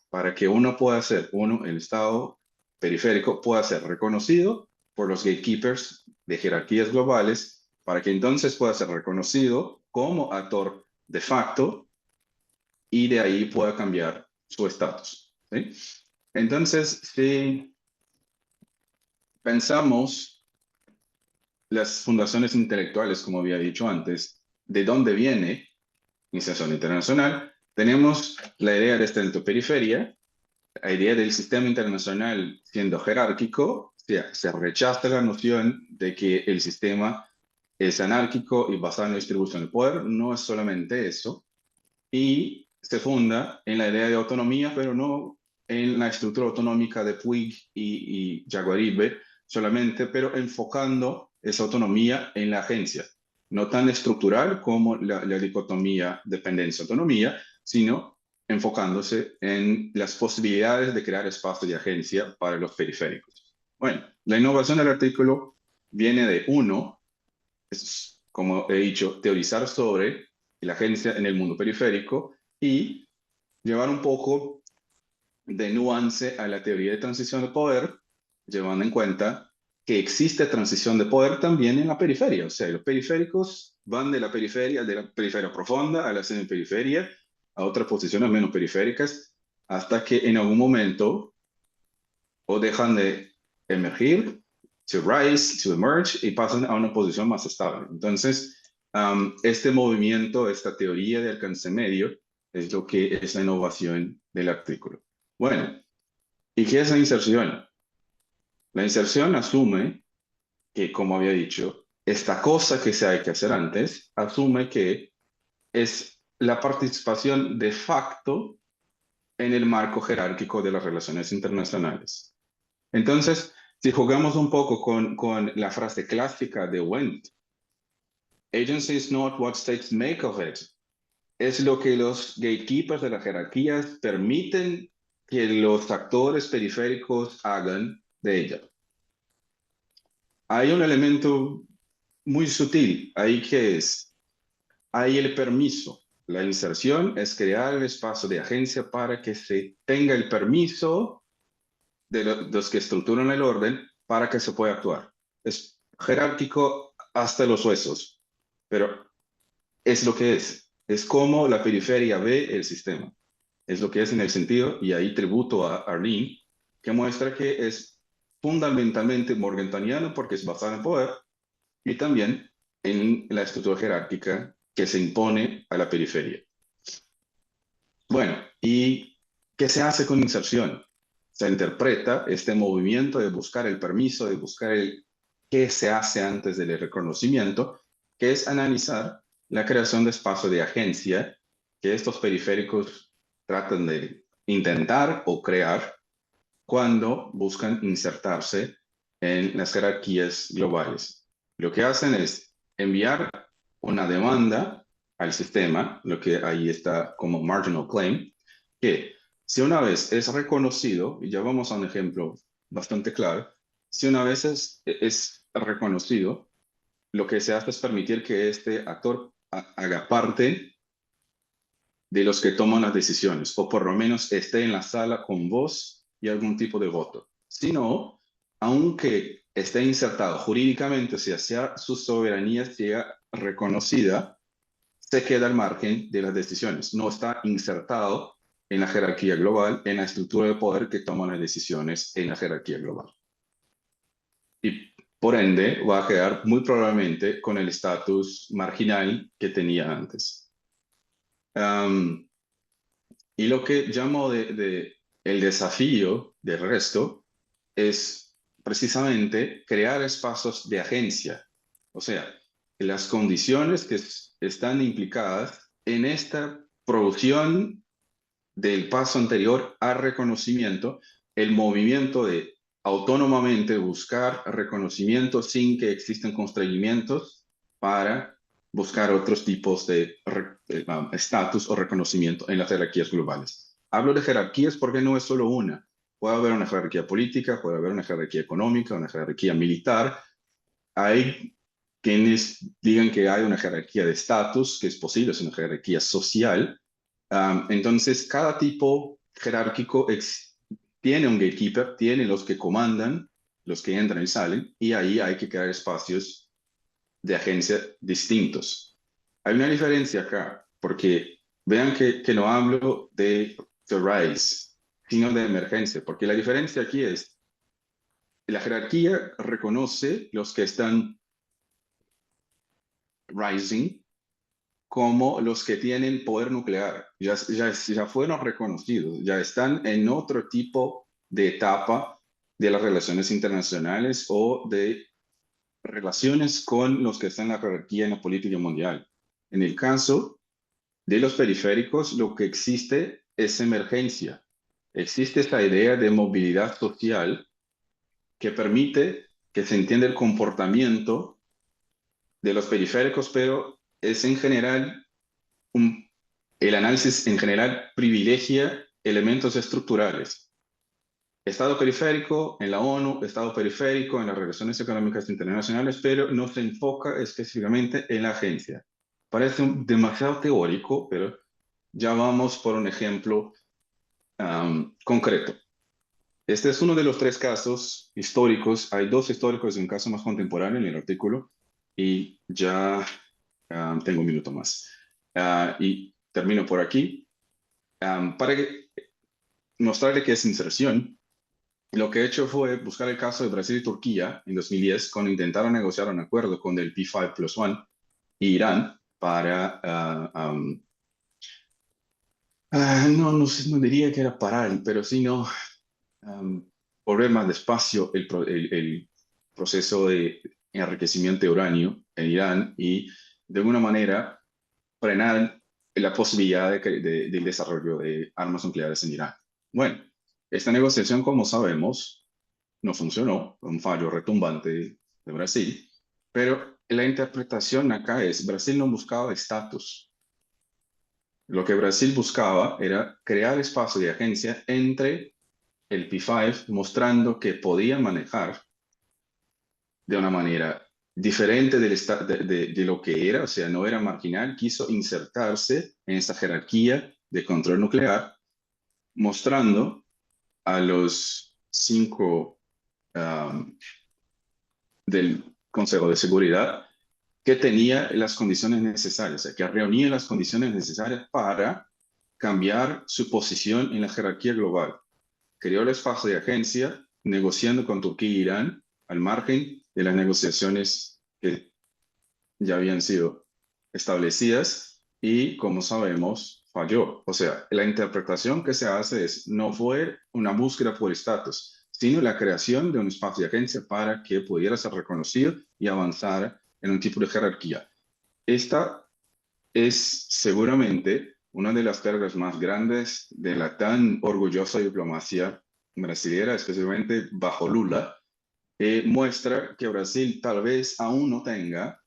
para que el Estado periférico pueda ser reconocido por los gatekeepers de jerarquías globales, para que entonces pueda ser reconocido como actor de facto y de ahí pueda cambiar su estatus. ¿Sí? Entonces, si pensamos las fundaciones intelectuales, como había dicho antes, ¿de dónde viene inserción internacional? Tenemos la idea de centro-periferia, la idea del sistema internacional siendo jerárquico, se rechaza la noción de que el sistema es anárquico y basado en la distribución del poder, no es solamente eso, y se funda en la idea de autonomía, pero no en la estructura autonómica de Puig y Jaguaribe solamente, pero enfocando esa autonomía en la agencia, no tan estructural como la dicotomía dependencia-autonomía, sino enfocándose en las posibilidades de crear espacios de agencia para los periféricos. Bueno, la innovación del artículo viene de es, como he dicho, teorizar sobre la agencia en el mundo periférico y llevar un poco de nuance a la teoría de transición de poder, llevando en cuenta que existe transición de poder también en la periferia. O sea, los periféricos van de la periferia profunda a la semiperiferia, a otras posiciones menos periféricas, hasta que en algún momento o dejan de emergir, to rise, to emerge, y pasan a una posición más estable. Entonces, este movimiento, esta teoría de alcance medio, es lo que es la innovación del artículo. Bueno, ¿y qué es la inserción? La inserción asume que, como había dicho, esta cosa que se hay que hacer antes, asume que es la participación de facto en el marco jerárquico de las relaciones internacionales. Entonces, si jugamos un poco con la frase clásica de Wendt, agency is not what states make of it, es lo que los gatekeepers de las jerarquías permiten que los actores periféricos hagan de ella. Hay un elemento muy sutil ahí que hay el permiso. La inserción es crear el espacio de agencia para que se tenga el permiso de los que estructuran el orden para que se pueda actuar. Es jerárquico hasta los huesos, pero es lo que es. Es como la periferia ve el sistema. Es lo que es en el sentido, y ahí tributo a Arlene, que muestra que es fundamentalmente morgentaniano porque es basado en poder y también en la estructura jerárquica que se impone a la periferia. Bueno, ¿y qué se hace con inserción? Se interpreta este movimiento de buscar el permiso, de buscar el qué se hace antes del reconocimiento, que es analizar la creación de espacio de agencia que estos periféricos tratan de intentar o crear cuando buscan insertarse en las jerarquías globales. Lo que hacen es enviar una demanda al sistema, lo que ahí está como marginal claim, que si una vez es reconocido, y ya vamos a un ejemplo bastante claro, si una vez es reconocido, lo que se hace es permitir que este actor haga parte de los que toman las decisiones, o por lo menos esté en la sala con voz y algún tipo de voto. Si no, aunque esté insertado jurídicamente, o sea, su soberanía sea reconocida, se queda al margen de las decisiones. No está insertado en la jerarquía global, en la estructura de poder que toma las decisiones en la jerarquía global. Y por ende va a quedar muy probablemente con el estatus marginal que tenía antes. Y lo que llamo el desafío del resto es precisamente crear espacios de agencia. O sea, las condiciones que están implicadas en esta producción del paso anterior al reconocimiento, el movimiento de autónomamente buscar reconocimiento sin que existan constreñimientos para buscar otros tipos de estatus o reconocimiento en las jerarquías globales. Hablo de jerarquías porque no es solo una. Puede haber una jerarquía política, puede haber una jerarquía económica, una jerarquía militar. Hay quienes digan que hay una jerarquía de estatus, que es posible, es una jerarquía social. Entonces, cada tipo jerárquico tiene un gatekeeper, tiene los que comandan, los que entran y salen, y ahí hay que crear espacios de agencia distintos. Hay una diferencia acá, porque vean que no hablo de the rise, sino de emergencia, porque la diferencia aquí es, la jerarquía reconoce los que están rising como los que tienen poder nuclear. Ya fueron reconocidos, ya están en otro tipo de etapa de las relaciones internacionales o de relaciones con los que están en la jerarquía en la política mundial. En el caso de los periféricos, lo que existe es emergencia. Existe esta idea de movilidad social que permite que se entienda el comportamiento de los periféricos, pero es en general, el análisis en general privilegia elementos estructurales. Estado periférico en la ONU, estado periférico en las relaciones económicas internacionales, pero no se enfoca específicamente en la agencia. Parece demasiado teórico, pero ya vamos por un ejemplo concreto. Este es uno de los 3 casos históricos. Hay 2 históricos y un caso más contemporáneo en el artículo, y ya tengo un minuto más. Y termino por aquí. Para mostrarle que es inserción, lo que he hecho fue buscar el caso de Brasil y Turquía en 2010, cuando intentaron negociar un acuerdo con el P5+1 y Irán para, no diría que era parar, pero sino volver más despacio el proceso de enriquecimiento de uranio en Irán y de alguna manera frenar la posibilidad del desarrollo de armas nucleares en Irán. Bueno, esta negociación, como sabemos, no funcionó, fue un fallo retumbante de Brasil, pero la interpretación acá es, Brasil no buscaba estatus. Lo que Brasil buscaba era crear espacio de agencia entre el P5, mostrando que podía manejar de una manera diferente de lo que era, o sea, no era marginal, quiso insertarse en esta jerarquía de control nuclear, mostrando a los 5 del Consejo de Seguridad que tenía las condiciones necesarias, o sea, que reunía las condiciones necesarias para cambiar su posición en la jerarquía global. creó el espacio de agencia negociando con Turquía e Irán al margen de las negociaciones que ya habían sido establecidas y, como sabemos, falló. O sea, la interpretación que se hace no fue una búsqueda por estatus, sino la creación de un espacio de agencia para que pudiera ser reconocido y avanzar en un tipo de jerarquía. Esta es seguramente una de las cargas más grandes de la tan orgullosa diplomacia brasilera, especialmente bajo Lula, muestra que Brasil tal vez aún no tenga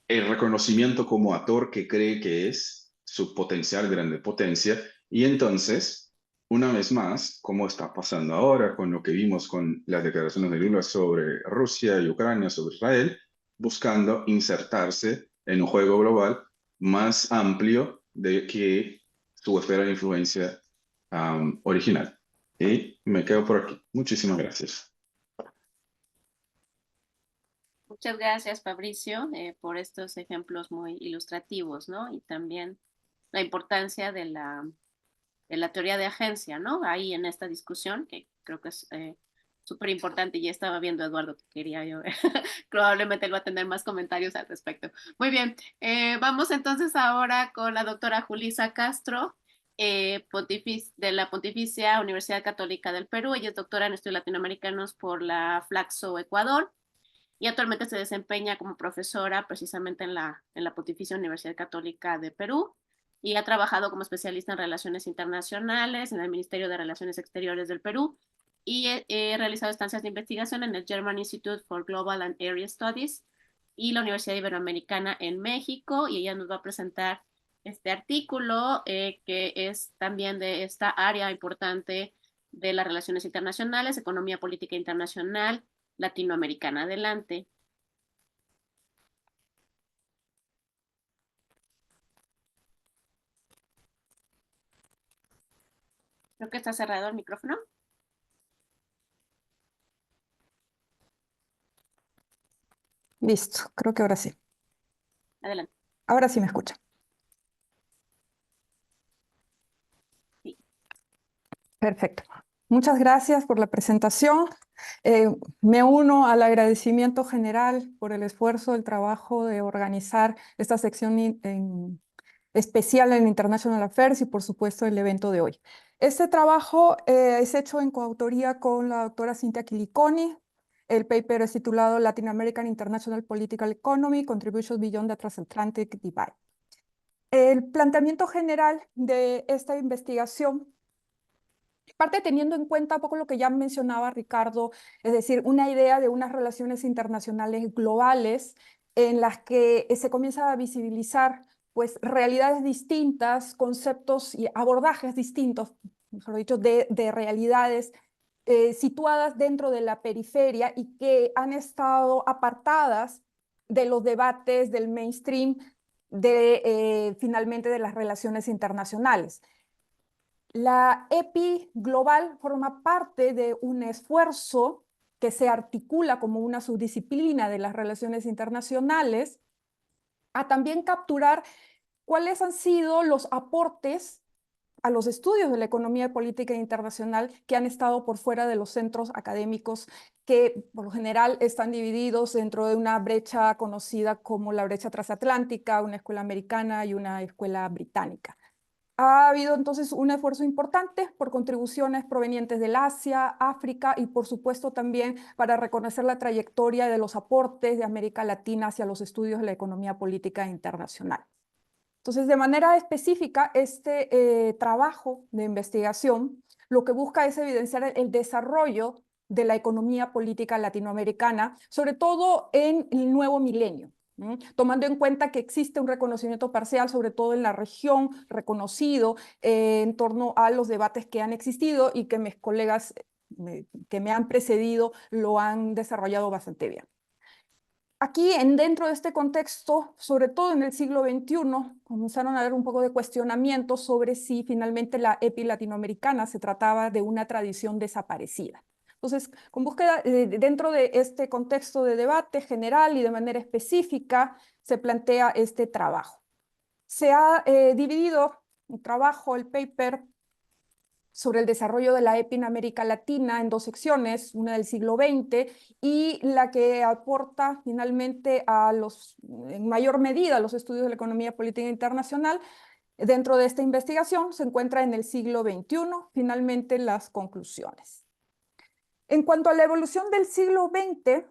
el reconocimiento como actor que cree que es su potencial grande potencia, y entonces, una vez más, como está pasando ahora con lo que vimos con las declaraciones de Lula sobre Rusia y Ucrania, sobre Israel, buscando insertarse en un juego global más amplio de que su esfera de influencia original. Y me quedo por aquí. Muchísimas gracias. Muchas gracias, Fabricio, por estos ejemplos muy ilustrativos, ¿no? Y también la importancia de la teoría de agencia, ¿no? Ahí en esta discusión, que creo que es súper importante, y ya estaba viendo a Eduardo que quería yo, probablemente él va a tener más comentarios al respecto. Muy bien, vamos entonces ahora con la doctora Julissa Castro, de la Pontificia Universidad Católica del Perú. Ella es doctora en estudios latinoamericanos por la Flaxo Ecuador, y actualmente se desempeña como profesora precisamente en la Pontificia Universidad Católica de Perú, y ha trabajado como especialista en relaciones internacionales en el Ministerio de Relaciones Exteriores del Perú, y he realizado estancias de investigación en el German Institute for Global and Area Studies y la Universidad Iberoamericana en México, y ella nos va a presentar este artículo que es también de esta área importante de las relaciones internacionales, economía política internacional latinoamericana. Adelante. Creo que está cerrado el micrófono. Listo, creo que ahora sí. Adelante. Ahora sí me escucha. Sí. Perfecto. Muchas gracias por la presentación. Me uno al agradecimiento general por el esfuerzo, el trabajo de organizar esta sección especial en International Affairs y, por supuesto, el evento de hoy. Este trabajo es hecho en coautoría con la doctora Cynthia Quiliconi. El paper es titulado Latin American International Political Economy, Contributions Beyond the Transatlantic Divide. El planteamiento general de esta investigación parte teniendo en cuenta un poco lo que ya mencionaba Ricardo, es decir, una idea de unas relaciones internacionales globales en las que se comienza a visibilizar pues, realidades distintas, conceptos y abordajes distintos, mejor dicho, de realidades situadas dentro de la periferia y que han estado apartadas de los debates del mainstream finalmente de las relaciones internacionales. La EPI global forma parte de un esfuerzo que se articula como una subdisciplina de las relaciones internacionales a también capturar cuáles han sido los aportes a los estudios de la economía y política internacional que han estado por fuera de los centros académicos que por lo general están divididos dentro de una brecha conocida como la brecha transatlántica, una escuela americana y una escuela británica. Ha habido entonces un esfuerzo importante por contribuciones provenientes del Asia, África y por supuesto también para reconocer la trayectoria de los aportes de América Latina hacia los estudios de la economía política internacional. Entonces, de manera específica, este trabajo de investigación lo que busca es evidenciar el desarrollo de la economía política latinoamericana, sobre todo en el nuevo milenio, tomando en cuenta que existe un reconocimiento parcial, sobre todo en la región, reconocido en torno a los debates que han existido y que mis colegas que me han precedido lo han desarrollado bastante bien. Aquí, dentro de este contexto, sobre todo en el siglo XXI, comenzaron a haber un poco de cuestionamiento sobre si finalmente la EPI latinoamericana se trataba de una tradición desaparecida. Entonces, con búsqueda dentro de este contexto de debate general y de manera específica, se plantea este trabajo. Se ha dividido el trabajo, el paper, sobre el desarrollo de la EPI en América Latina en 2 secciones, una del siglo XX y la que aporta finalmente en mayor medida a los estudios de la economía política internacional. Dentro de esta investigación se encuentra en el siglo XXI, finalmente las conclusiones. En cuanto a la evolución del siglo XX,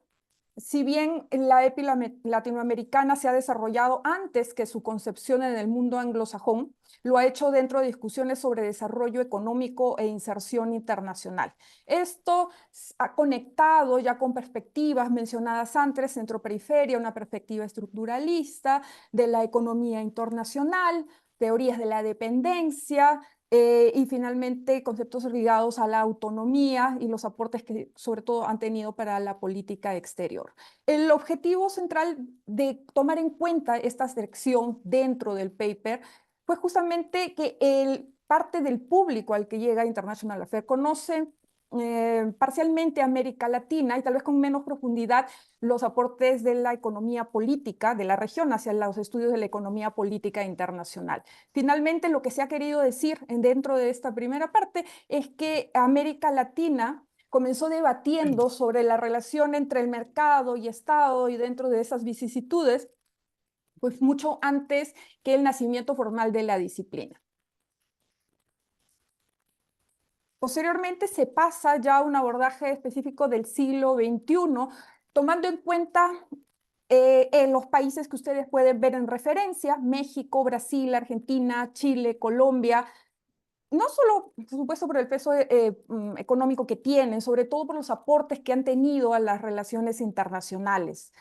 si bien la EPI latinoamericana se ha desarrollado antes que su concepción en el mundo anglosajón, lo ha hecho dentro de discusiones sobre desarrollo económico e inserción internacional. Esto ha conectado ya con perspectivas mencionadas antes, centro-periferia, una perspectiva estructuralista de la economía internacional, teorías de la dependencia, y finalmente conceptos ligados a la autonomía y los aportes que sobre todo han tenido para la política exterior. El objetivo central de tomar en cuenta esta sección dentro del paper fue justamente que parte del público al que llega International Affairs conoce parcialmente América Latina y tal vez con menos profundidad los aportes de la economía política de la región hacia los estudios de la economía política internacional. Finalmente, lo que se ha querido decir dentro de esta primera parte es que América Latina comenzó debatiendo sobre la relación entre el mercado y Estado y dentro de esas vicisitudes, pues mucho antes que el nacimiento formal de la disciplina. Posteriormente se pasa ya a un abordaje específico del siglo XXI, tomando en cuenta en los países que ustedes pueden ver en referencia, México, Brasil, Argentina, Chile, Colombia, no solo, por supuesto, por el peso económico que tienen, sobre todo por los aportes que han tenido a las relaciones internacionales.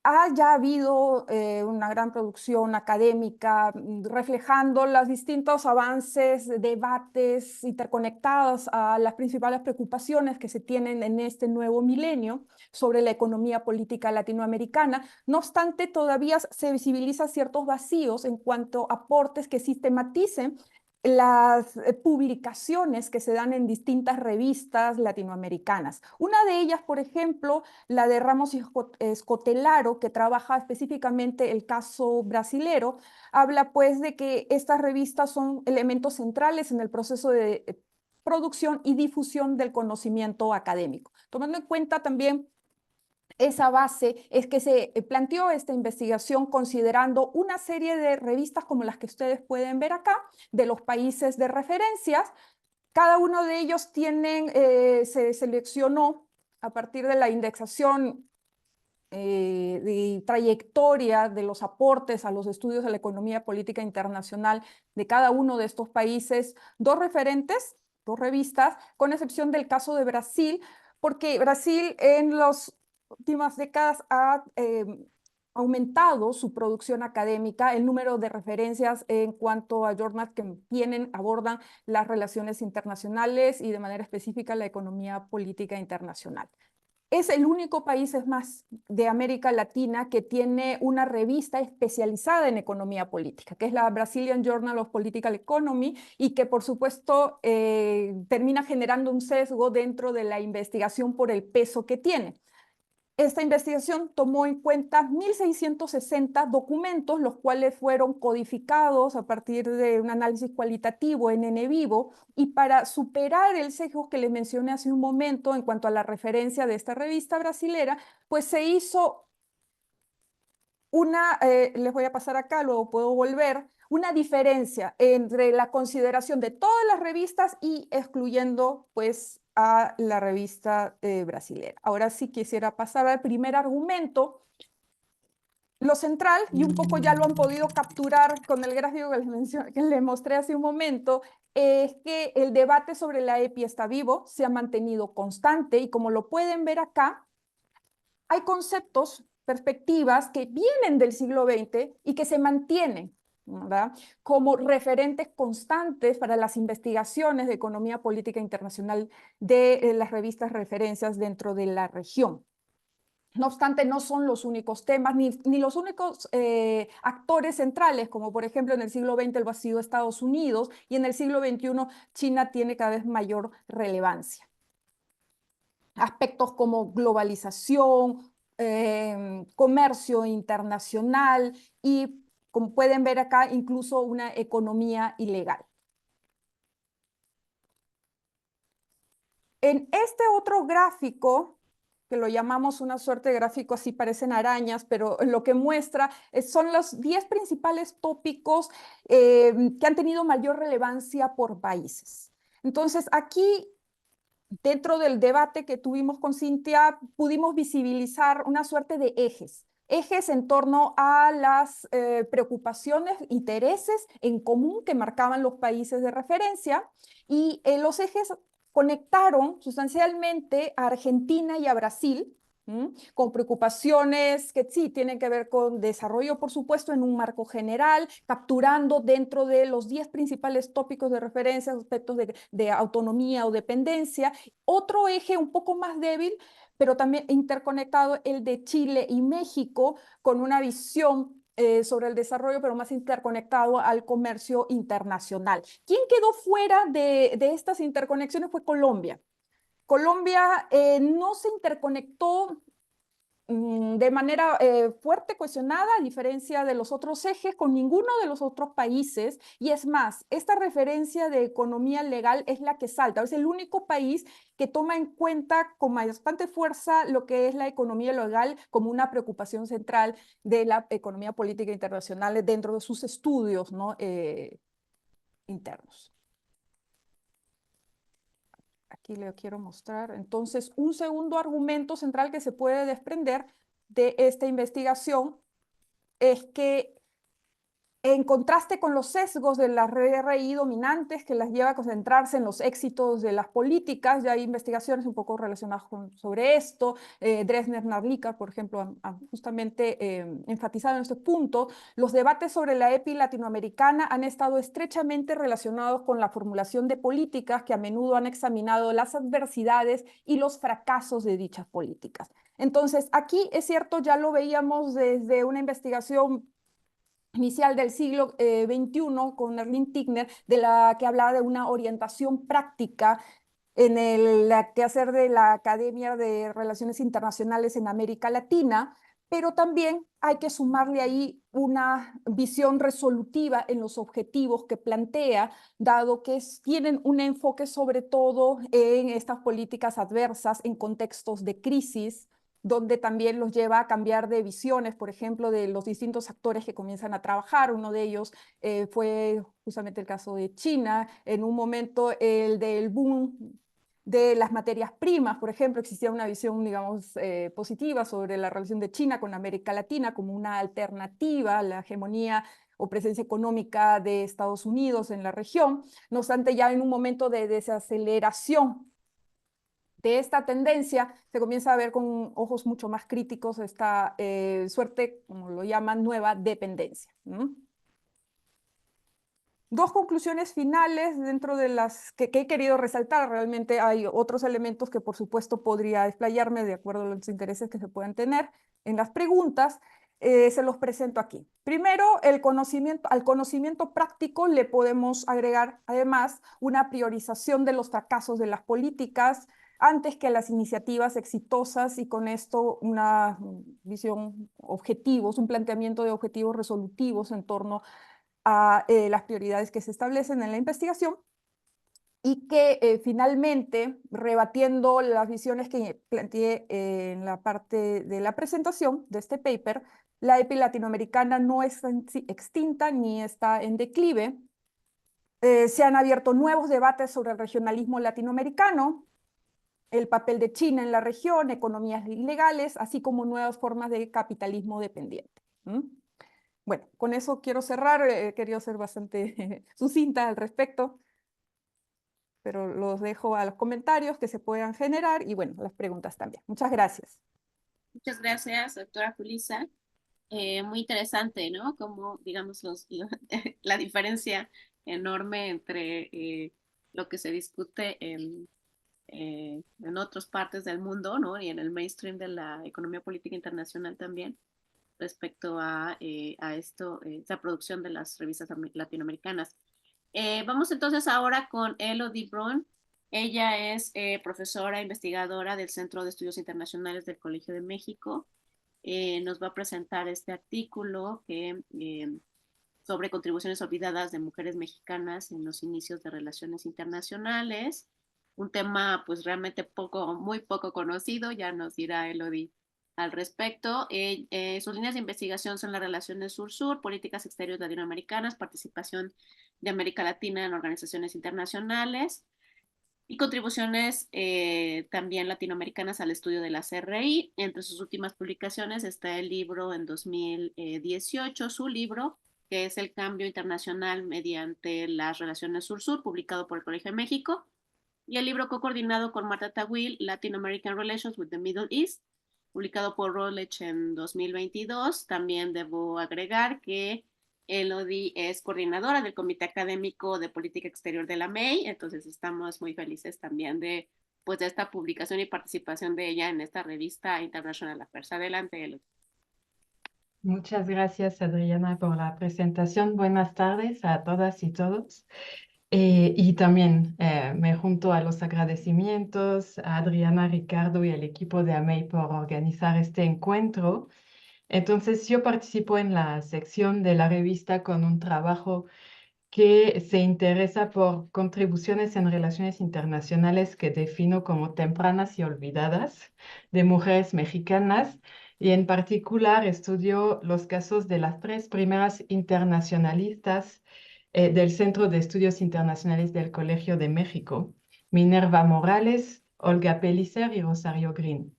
Ha ya habido una gran producción académica reflejando los distintos avances, debates interconectados a las principales preocupaciones que se tienen en este nuevo milenio sobre la economía política latinoamericana. No obstante, todavía se visibilizan ciertos vacíos en cuanto a aportes que sistematicen las publicaciones que se dan en distintas revistas latinoamericanas. Una de ellas, por ejemplo, la de Ramos y Escotelaro, que trabaja específicamente el caso brasilero, habla pues de que estas revistas son elementos centrales en el proceso de producción y difusión del conocimiento académico. Tomando en cuenta también esa base es que se planteó esta investigación considerando una serie de revistas como las que ustedes pueden ver acá, de los países de referencias. Cada uno de ellos se seleccionó a partir de la indexación de trayectoria de los aportes a los estudios de la economía política internacional de cada uno de estos países, 2 referentes, 2 revistas, con excepción del caso de Brasil, porque Brasil en las últimas décadas ha aumentado su producción académica, el número de referencias en cuanto a journals que abordan las relaciones internacionales y de manera específica la economía política internacional. Es el único país, es más, de América Latina que tiene una revista especializada en economía política, que es la Brazilian Journal of Political Economy, y que por supuesto termina generando un sesgo dentro de la investigación por el peso que tiene. Esta investigación tomó en cuenta 1.660 documentos, los cuales fueron codificados a partir de un análisis cualitativo en N-vivo, y para superar el sesgo que les mencioné hace un momento en cuanto a la referencia de esta revista brasilera, pues se hizo les voy a pasar acá, luego puedo volver, una diferencia entre la consideración de todas las revistas y excluyendo pues a la revista brasilera. Ahora sí quisiera pasar al primer argumento. Lo central, y un poco ya lo han podido capturar con el gráfico que les mostré hace un momento, es que el debate sobre la EPI está vivo, se ha mantenido constante, y como lo pueden ver acá, hay conceptos, perspectivas que vienen del siglo XX y que se mantienen, ¿verdad?, como referentes constantes para las investigaciones de economía política internacional de las revistas referencias dentro de la región. No obstante, no son los únicos temas ni los únicos actores centrales, como por ejemplo en el siglo XX lo ha sido Estados Unidos, y en el siglo XXI China tiene cada vez mayor relevancia. Aspectos como globalización, comercio internacional y, como pueden ver acá, incluso una economía ilegal. En este otro gráfico, que lo llamamos una suerte de gráfico, así parecen arañas, pero lo que muestra son los 10 principales tópicos que han tenido mayor relevancia por países. Entonces, aquí, dentro del debate que tuvimos con Cintia, pudimos visibilizar una suerte de ejes. Ejes en torno a las preocupaciones, intereses en común que marcaban los países de referencia, y los ejes conectaron sustancialmente a Argentina y a Brasil, con preocupaciones que sí tienen que ver con desarrollo, por supuesto, en un marco general, capturando dentro de los 10 principales tópicos de referencia aspectos de autonomía o dependencia. Otro eje un poco más débil, pero también interconectado, el de Chile y México, con una visión sobre el desarrollo, pero más interconectado al comercio internacional. ¿Quién quedó fuera de estas interconexiones? Fue Colombia. Colombia no se interconectó de manera fuerte, cohesionada, a diferencia de los otros ejes, con ninguno de los otros países. Y es más, esta referencia de economía legal es la que salta. Es el único país que toma en cuenta con bastante fuerza lo que es la economía legal como una preocupación central de la economía política internacional dentro de sus estudios, ¿no? Internos. Aquí le quiero mostrar. Entonces, un segundo argumento central que se puede desprender de esta investigación es que, en contraste con los sesgos de las RRI dominantes que las lleva a concentrarse en los éxitos de las políticas, ya hay investigaciones un poco relacionadas sobre esto. Dresner-Narlikar, por ejemplo, han justamente enfatizado en este punto. Los debates sobre la EPI latinoamericana han estado estrechamente relacionados con la formulación de políticas que a menudo han examinado las adversidades y los fracasos de dichas políticas. Entonces, aquí es cierto, ya lo veíamos desde una investigación inicial del siglo XXI con Erling Tigner, de la que hablaba de una orientación práctica en el quehacer de la Academia de Relaciones Internacionales en América Latina, pero también hay que sumarle ahí una visión resolutiva en los objetivos que plantea, dado que tienen un enfoque sobre todo en estas políticas adversas, en contextos de crisis, donde también los lleva a cambiar de visiones, por ejemplo, de los distintos actores que comienzan a trabajar. Uno de ellos fue justamente el caso de China, en un momento el del boom de las materias primas, por ejemplo, existía una visión, digamos, positiva sobre la relación de China con América Latina como una alternativa a la hegemonía o presencia económica de Estados Unidos en la región. No obstante, ya en un momento de desaceleración de esta tendencia, se comienza a ver con ojos mucho más críticos esta suerte, como lo llaman, nueva dependencia. Dos conclusiones finales dentro de las que he querido resaltar. Realmente hay otros elementos que, por supuesto, podría explayarme de acuerdo a los intereses que se puedan tener en las preguntas. Se los presento aquí. Primero, al conocimiento práctico le podemos agregar, además, una priorización de los fracasos de las políticas antes que las iniciativas exitosas, y con esto una visión objetivos, un planteamiento de objetivos resolutivos en torno a las prioridades que se establecen en la investigación, y que finalmente, rebatiendo las visiones que planteé en la parte de la presentación de este paper, la EPI latinoamericana no es extinta ni está en declive. Se han abierto nuevos debates sobre el regionalismo latinoamericano, el papel de China en la región, economías ilegales, así como nuevas formas de capitalismo dependiente. Bueno, con eso quiero cerrar. He querido ser bastante sucinta al respecto, pero los dejo a los comentarios que se puedan generar y, bueno, las preguntas también. Muchas gracias. Muchas gracias, doctora Julissa. Muy interesante, ¿no? Como, digamos, la diferencia enorme entre lo que se discute en otras partes del mundo, ¿no? Y en el mainstream de la economía política internacional también, respecto a esta producción de las revistas latinoamericanas. Vamos entonces ahora con Elodie Brun. Ella es profesora investigadora del Centro de Estudios Internacionales del Colegio de México. Nos va a presentar este artículo sobre contribuciones olvidadas de mujeres mexicanas en los inicios de relaciones internacionales. un tema pues realmente muy poco conocido, ya nos dirá Elodie al respecto. Sus líneas de investigación son las relaciones sur-sur, políticas exteriores latinoamericanas, participación de América Latina en organizaciones internacionales y contribuciones también latinoamericanas al estudio de la CRI. Entre sus últimas publicaciones está el libro en 2018, su libro, que es El cambio internacional mediante las relaciones sur-sur, publicado por el Colegio de México, y el libro co-coordinado con Marta Tawil, Latin American Relations with the Middle East, publicado por Routledge en 2022. También debo agregar que Elodie es coordinadora del Comité Académico de Política Exterior de la MEI, entonces estamos muy felices también de, pues, de esta publicación y participación de ella en esta revista International Affairs. Adelante, Elodie. Muchas gracias, Adriana, por la presentación. Buenas tardes a todas y todos. Y también me junto a los agradecimientos a Adriana, Ricardo y el equipo de AMEI por organizar este encuentro. Entonces, yo participo en la sección de la revista con un trabajo que se interesa por contribuciones en relaciones internacionales que defino como tempranas y olvidadas de mujeres mexicanas, y en particular estudio los casos de las 3 primeras internacionalistas del Centro de Estudios Internacionales del Colegio de México, Minerva Morales, Olga Pellicer y Rosario Green.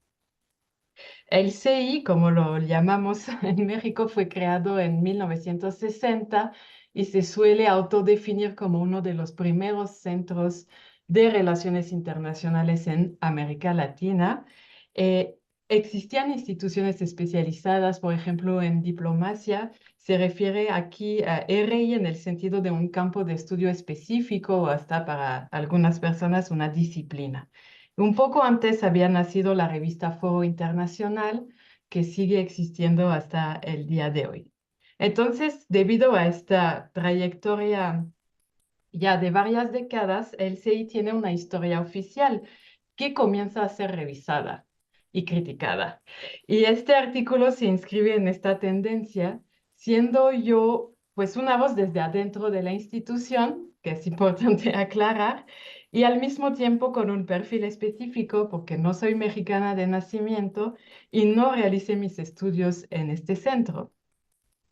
El CI, como lo llamamos en México, fue creado en 1960 y se suele autodefinir como uno de los primeros centros de relaciones internacionales en América Latina. Existían instituciones especializadas, por ejemplo, en diplomacia. Se refiere aquí a RI en el sentido de un campo de estudio específico o hasta para algunas personas una disciplina. Un poco antes había nacido la revista Foro Internacional, que sigue existiendo hasta el día de hoy. Entonces, debido a esta trayectoria ya de varias décadas, el CI tiene una historia oficial que comienza a ser revisada y criticada. Y este artículo se inscribe en esta tendencia, siendo yo pues una voz desde adentro de la institución, que es importante aclarar, y al mismo tiempo con un perfil específico, porque no soy mexicana de nacimiento y no realicé mis estudios en este centro.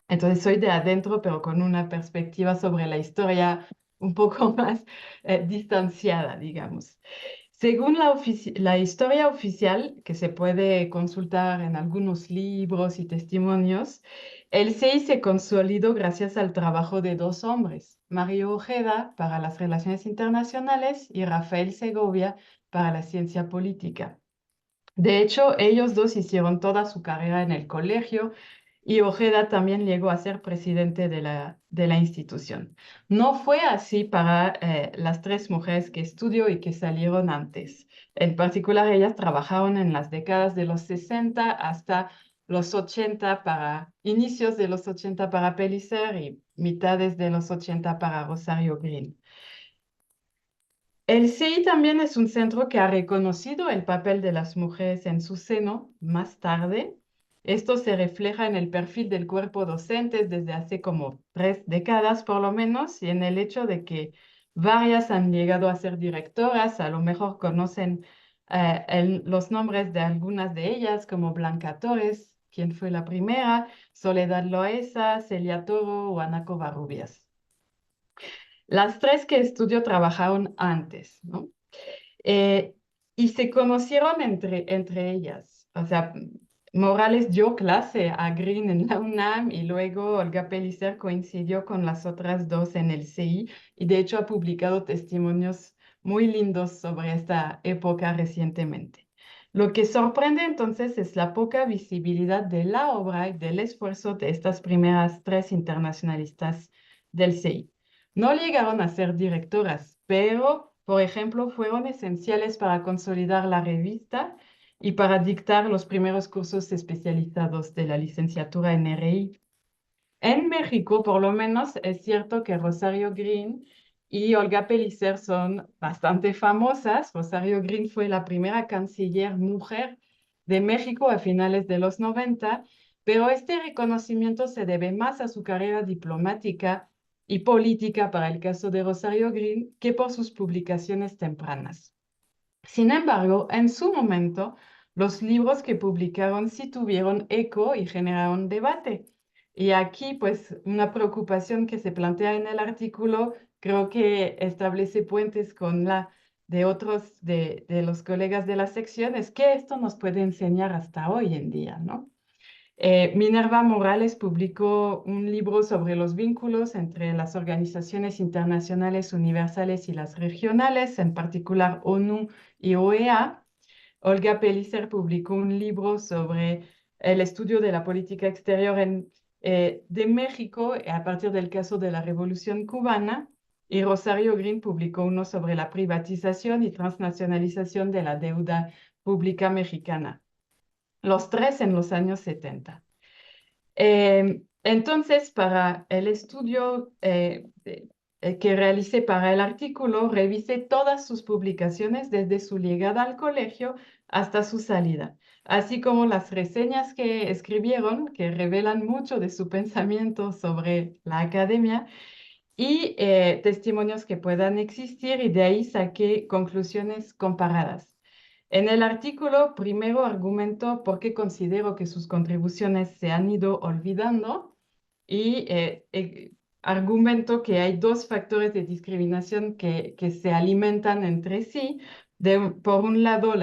Entonces soy de adentro, pero con una perspectiva sobre la historia un poco más distanciada, digamos. Según la historia oficial, que se puede consultar en algunos libros y testimonios, el CI se consolidó gracias al trabajo de 2 hombres, Mario Ojeda para las relaciones internacionales y Rafael Segovia para la ciencia política. De hecho, ellos 2 hicieron toda su carrera en el colegio y Ojeda también llegó a ser presidente de la institución. No fue así para las 3 mujeres que estudió y que salieron antes. En particular, ellas trabajaron en las décadas de los 60 hasta los 80 inicios de los 80 para Pellicer y mitades de los 80 para Rosario Green. El CI también es un centro que ha reconocido el papel de las mujeres en su seno más tarde. Esto se refleja en el perfil del cuerpo docente desde hace como 3 décadas por lo menos, y en el hecho de que varias han llegado a ser directoras. A lo mejor conocen los nombres de algunas de ellas, como Blanca Torres, quien fue la primera, Soledad Loaiza, Celia Toro o Ana Covarrubias. Las 3 que estudio trabajaron antes, ¿no? Y se conocieron entre ellas. O sea, Morales dio clase a Green en la UNAM y luego Olga Pellicer coincidió con las otras 2 en el CI y de hecho ha publicado testimonios muy lindos sobre esta época recientemente. Lo que sorprende entonces es la poca visibilidad de la obra y del esfuerzo de estas primeras 3 internacionalistas del CI. No llegaron a ser directoras, pero, por ejemplo, fueron esenciales para consolidar la revista y para dictar los primeros cursos especializados de la licenciatura en RI. En México, por lo menos, es cierto que Rosario Green y Olga Pellicer son bastante famosas. Rosario Green fue la primera canciller mujer de México a finales de los 90, pero este reconocimiento se debe más a su carrera diplomática y política para el caso de Rosario Green que por sus publicaciones tempranas. Sin embargo, en su momento, los libros que publicaron sí tuvieron eco y generaron debate. Y aquí, pues, una preocupación que se plantea en el artículo, creo que establece puentes con la de otros de los colegas de la sección, es que esto nos puede enseñar hasta hoy en día, ¿no? Minerva Morales publicó un libro sobre los vínculos entre las organizaciones internacionales universales y las regionales, en particular ONU y OEA. Olga Pellicer publicó un libro sobre el estudio de la política exterior de México a partir del caso de la Revolución Cubana. Y Rosario Green publicó uno sobre la privatización y transnacionalización de la deuda pública mexicana, los tres en los años 70. Entonces, para el estudio que realicé para el artículo, revisé todas sus publicaciones desde su llegada al colegio hasta su salida, así como las reseñas que escribieron, que revelan mucho de su pensamiento sobre la academia, y testimonios que puedan existir, y de ahí saqué conclusiones comparadas. En el artículo, primero argumento por qué considero que sus contribuciones se han ido olvidando y argumento que hay dos factores de discriminación que se alimentan entre sí. Por un lado,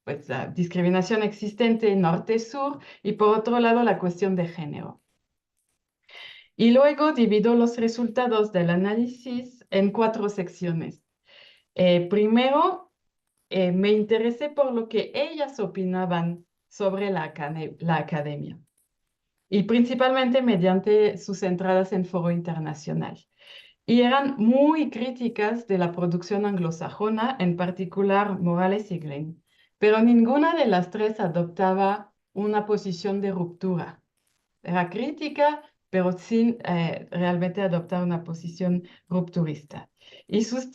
pues, la discriminación existente norte-sur y por otro lado, la cuestión de género. Y luego divido los resultados del análisis en 4 secciones. Primero, me interesé por lo que ellas opinaban sobre la academia, y principalmente mediante sus entradas en foro internacional. Y eran muy críticas de la producción anglosajona, en particular Morales y Green, pero ninguna de las tres adoptaba una posición de ruptura. Era crítica, pero sin realmente adoptar una posición rupturista. Y sus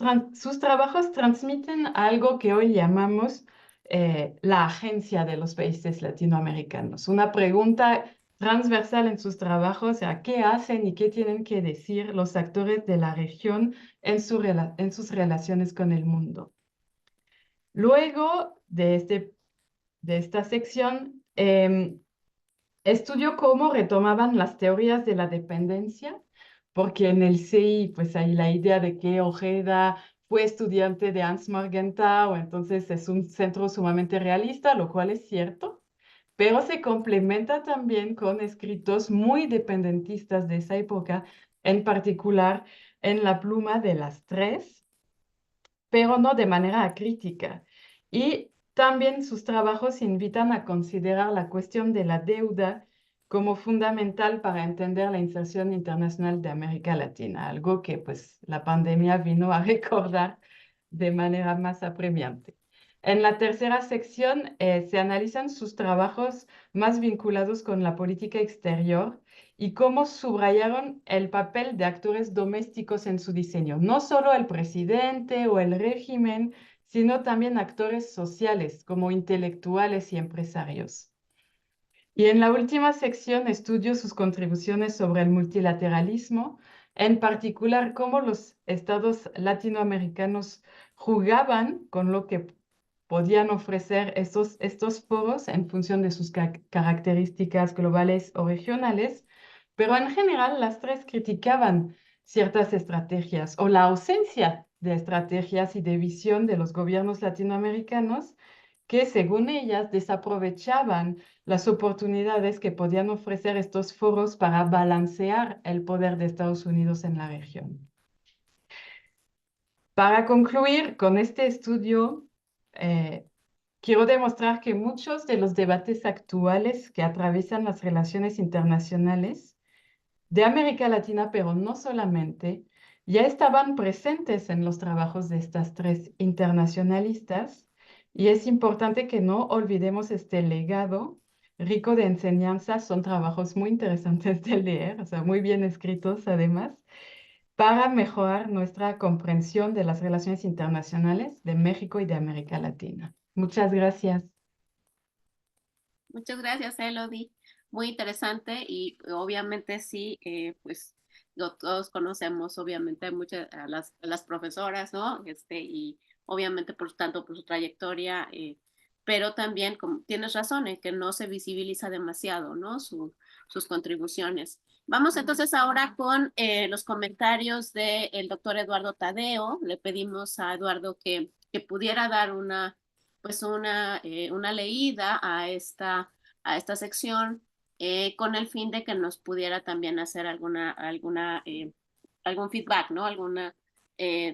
trabajos transmiten algo que hoy llamamos la agencia de los países latinoamericanos. Una pregunta transversal en sus trabajos, a qué hacen y qué tienen que decir los actores de la región en sus relaciones con el mundo. Luego de esta sección, estudió cómo retomaban las teorías de la dependencia, porque en el CI pues hay la idea de que Ojeda fue estudiante de Hans Morgenthau, entonces es un centro sumamente realista, lo cual es cierto, pero se complementa también con escritos muy dependentistas de esa época, en particular en la pluma de las tres, pero no de manera crítica. Y también sus trabajos invitan a considerar la cuestión de la deuda como fundamental para entender la inserción internacional de América Latina, algo que pues la pandemia vino a recordar de manera más apremiante. En la tercera sección se analizan sus trabajos más vinculados con la política exterior y cómo subrayaron el papel de actores domésticos en su diseño, no solo el presidente o el régimen, sino también actores sociales como intelectuales y empresarios. Y en la última sección estudio sus contribuciones sobre el multilateralismo, en particular cómo los estados latinoamericanos jugaban con lo que podían ofrecer estos foros en función de sus características globales o regionales, pero en general las tres criticaban ciertas estrategias o la ausencia de estrategias y de visión de los gobiernos latinoamericanos que, según ellas, desaprovechaban las oportunidades que podían ofrecer estos foros para balancear el poder de Estados Unidos en la región. Para concluir con este estudio, quiero demostrar que muchos de los debates actuales que atraviesan las relaciones internacionales de América Latina, pero no solamente, ya estaban presentes en los trabajos de estas tres internacionalistas, y es importante que no olvidemos este legado rico de enseñanza. Son trabajos muy interesantes de leer, o sea, muy bien escritos además, para mejorar nuestra comprensión de las relaciones internacionales de México y de América Latina. Muchas gracias. Muchas gracias, Elodie. Muy interesante y obviamente sí, pues todos conocemos obviamente a las profesoras, ¿no? Y obviamente por tanto por su trayectoria, pero también como, tienes razón en que no se visibiliza demasiado, ¿no? Sus contribuciones. Vamos entonces ahora con los comentarios del doctor Eduardo Tadeo. Le pedimos a Eduardo que pudiera dar una leída a esta sección con el fin de que nos pudiera también hacer algún feedback, ¿no? Alguna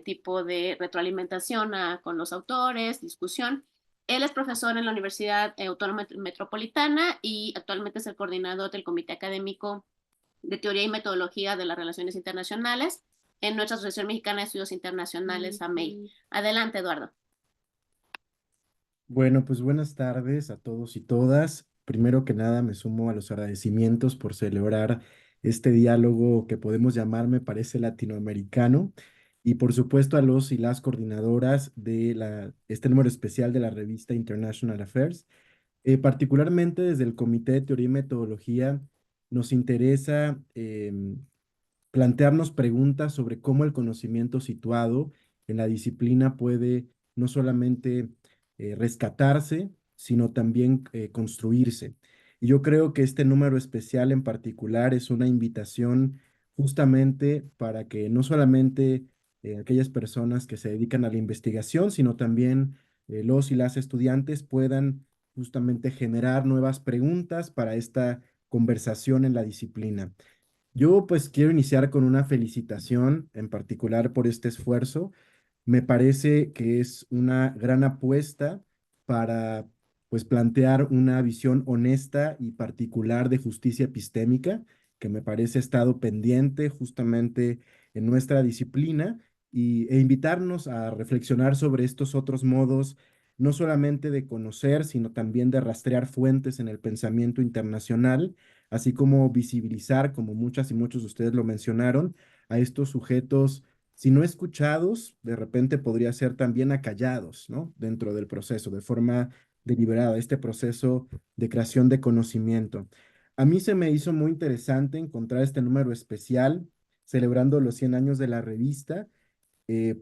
tipo de retroalimentación con los autores, discusión. Él es profesor en la Universidad Autónoma Metropolitana y actualmente es el coordinador del Comité Académico de Teoría y Metodología de las Relaciones Internacionales en nuestra Asociación Mexicana de Estudios Internacionales, AMEI. Adelante, Eduardo. Bueno, pues buenas tardes a todos y todas. Primero que nada, me sumo a los agradecimientos por celebrar este diálogo que podemos llamar, me parece, latinoamericano. Y por supuesto a los y las coordinadoras de este número especial de la revista International Affairs. Particularmente desde el Comité de Teoría y Metodología, nos interesa plantearnos preguntas sobre cómo el conocimiento situado en la disciplina puede no solamente rescatarse, sino también construirse. Y yo creo que este número especial en particular es una invitación justamente para que no solamente aquellas personas que se dedican a la investigación, sino también los y las estudiantes puedan justamente generar nuevas preguntas para esta conversación en la disciplina. Yo pues quiero iniciar con una felicitación en particular por este esfuerzo. Me parece que es una gran apuesta para pues plantear una visión honesta y particular de justicia epistémica, que me parece ha estado pendiente justamente en nuestra disciplina e invitarnos a reflexionar sobre estos otros modos, no solamente de conocer, sino también de rastrear fuentes en el pensamiento internacional, así como visibilizar, como muchas y muchos de ustedes lo mencionaron, a estos sujetos, si no escuchados, de repente podría ser también acallados, ¿no? Dentro del proceso, de forma deliberada, este proceso de creación de conocimiento. A mí se me hizo muy interesante encontrar este número especial celebrando los 100 años de la revista,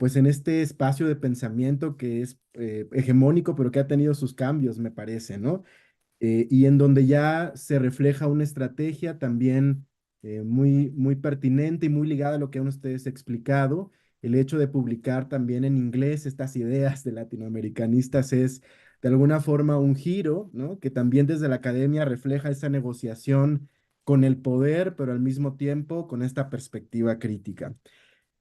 pues en este espacio de pensamiento que es hegemónico, pero que ha tenido sus cambios, me parece, ¿no? Y en donde ya se refleja una estrategia también muy pertinente y muy ligada a lo que han ustedes explicado. El hecho de publicar también en inglés estas ideas de latinoamericanistas es de alguna forma un giro, ¿no? Que también desde la academia refleja esa negociación con el poder, pero al mismo tiempo con esta perspectiva crítica.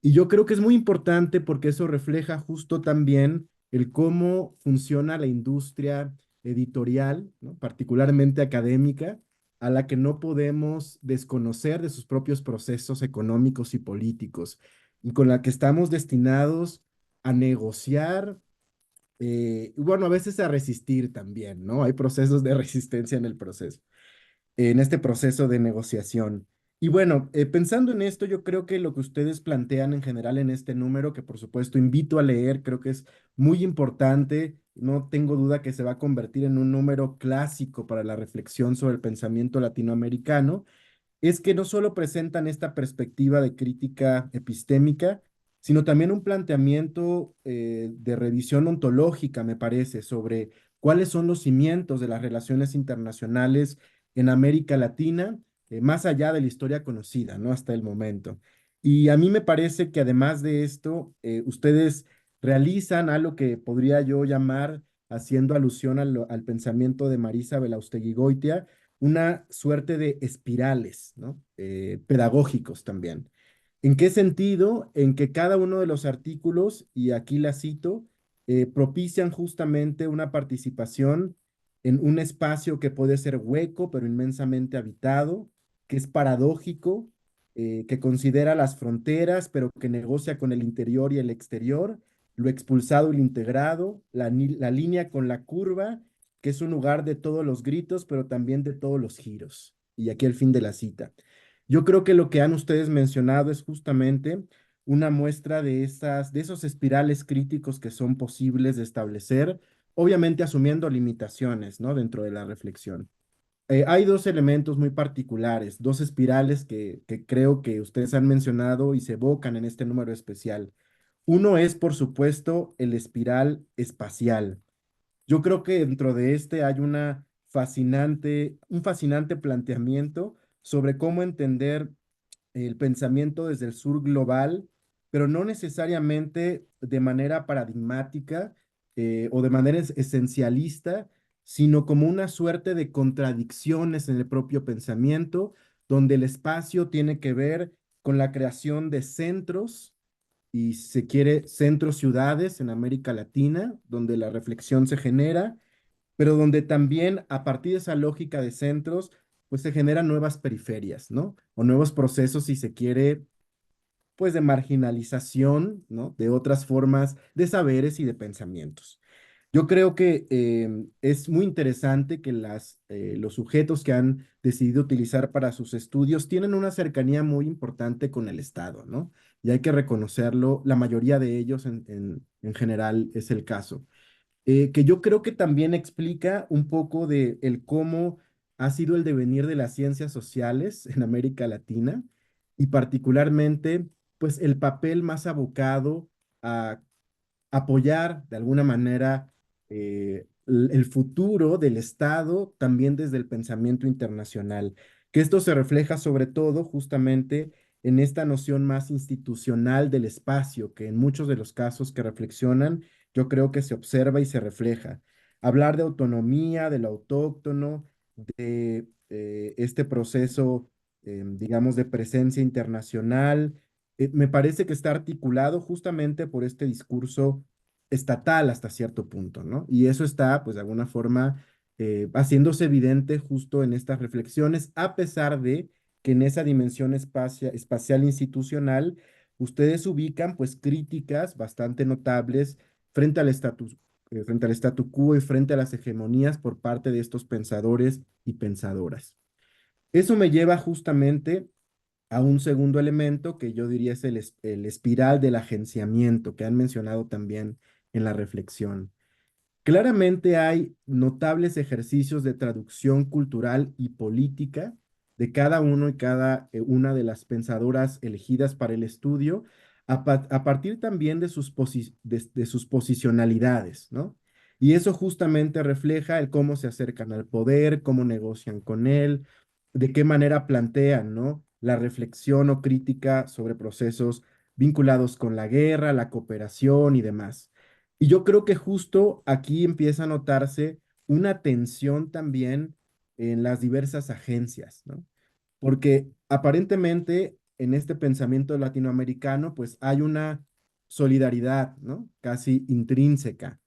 Y yo creo que es muy importante porque eso refleja justo también el cómo funciona la industria editorial, ¿no? Particularmente académica, a la que no podemos desconocer de sus propios procesos económicos y políticos, y con la que estamos destinados a negociar, y bueno, a veces a resistir también, ¿no? Hay procesos de resistencia en este proceso de negociación. Y bueno, pensando en esto, yo creo que lo que ustedes plantean en general en este número, que por supuesto invito a leer, creo que es muy importante, no tengo duda que se va a convertir en un número clásico para la reflexión sobre el pensamiento latinoamericano, es que no solo presentan esta perspectiva de crítica epistémica, sino también un planteamiento de revisión ontológica, me parece, sobre cuáles son los cimientos de las relaciones internacionales en América Latina, más allá de la historia conocida, ¿no? Hasta el momento. Y a mí me parece que además de esto, ustedes realizan algo que podría yo llamar, haciendo alusión al pensamiento de Marisa Belaustegui-Goitia, una suerte de espirales, ¿no? Pedagógicos también. ¿En qué sentido? En que cada uno de los artículos, y aquí la cito, propician justamente una participación en un espacio que puede ser hueco, pero inmensamente habitado, que es paradójico, que considera las fronteras, pero que negocia con el interior y el exterior, lo expulsado y lo integrado, la línea con la curva, que es un lugar de todos los gritos, pero también de todos los giros. Y aquí el fin de la cita. Yo creo que lo que han ustedes mencionado es justamente una muestra de esos espirales críticos que son posibles de establecer, obviamente asumiendo limitaciones, ¿no? Dentro de la reflexión. Hay dos elementos muy particulares, dos espirales que creo que ustedes han mencionado y se evocan en este número especial. Uno es, por supuesto, el espiral espacial. Yo creo que dentro de este hay un fascinante planteamiento sobre cómo entender el pensamiento desde el sur global, pero no necesariamente de manera paradigmática o de manera esencialista, sino como una suerte de contradicciones en el propio pensamiento, donde el espacio tiene que ver con la creación de centros y si se quiere centros ciudades en América Latina, donde la reflexión se genera, pero donde también a partir de esa lógica de centros, pues se generan nuevas periferias, ¿no? O nuevos procesos, si se quiere, pues de marginalización, ¿no? De otras formas de saberes y de pensamientos. Yo creo que es muy interesante que los sujetos que han decidido utilizar para sus estudios tienen una cercanía muy importante con el Estado, ¿no? Y hay que reconocerlo, la mayoría de ellos en general es el caso. Que yo creo que también explica un poco de el cómo ha sido el devenir de las ciencias sociales en América Latina y particularmente, pues el papel más abocado a apoyar de alguna manera el futuro del Estado también desde el pensamiento internacional, que esto se refleja sobre todo justamente en esta noción más institucional del espacio, que en muchos de los casos que reflexionan, yo creo que se observa y se refleja. Hablar de autonomía, del autóctono, de este proceso, digamos, de presencia internacional, me parece que está articulado justamente por este discurso estatal hasta cierto punto, ¿no? Y eso está, pues, de alguna forma, haciéndose evidente justo en estas reflexiones, a pesar de que en esa dimensión espacial institucional, ustedes ubican, pues, críticas bastante notables frente al statu quo y frente a las hegemonías por parte de estos pensadores y pensadoras. Eso me lleva justamente a un segundo elemento que yo diría es el espiral del agenciamiento, que han mencionado también en la reflexión. Claramente hay notables ejercicios de traducción cultural y política de cada uno y cada una de las pensadoras elegidas para el estudio, a partir también de de sus posicionalidades, ¿no? Y eso justamente refleja el cómo se acercan al poder, cómo negocian con él, de qué manera plantean, ¿no? La reflexión o crítica sobre procesos vinculados con la guerra, la cooperación y demás. Y yo creo que justo aquí empieza a notarse una tensión también en las diversas agencias, ¿no? Porque aparentemente en este pensamiento latinoamericano, pues hay una solidaridad, ¿no? Casi intrínseca.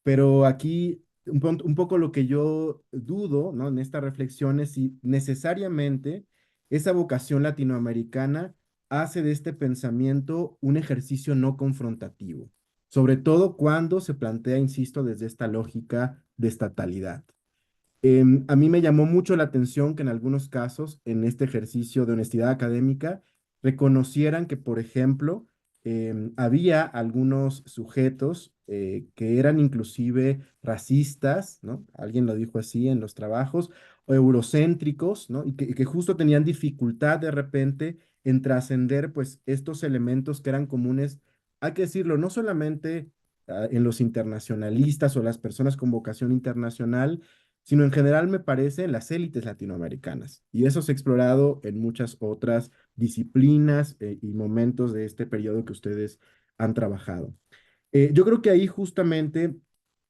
Pero aquí un poco lo que yo dudo, ¿no? En esta reflexión es si necesariamente esa vocación latinoamericana hace de este pensamiento un ejercicio no confrontativo, sobre todo cuando se plantea, insisto, desde esta lógica de estatalidad. A mí me llamó mucho la atención que en algunos casos, en este ejercicio de honestidad académica, reconocieran que, por ejemplo, había algunos sujetos que eran inclusive racistas, ¿no? Alguien lo dijo así en los trabajos, o eurocéntricos, ¿no? Y que justo tenían dificultad de repente en trascender, pues, estos elementos que eran comunes, hay que decirlo, no solamente en los internacionalistas o las personas con vocación internacional, sino en general me parece en las élites latinoamericanas. Y eso se ha explorado en muchas otras disciplinas y momentos de este periodo que ustedes han trabajado. Yo creo que ahí justamente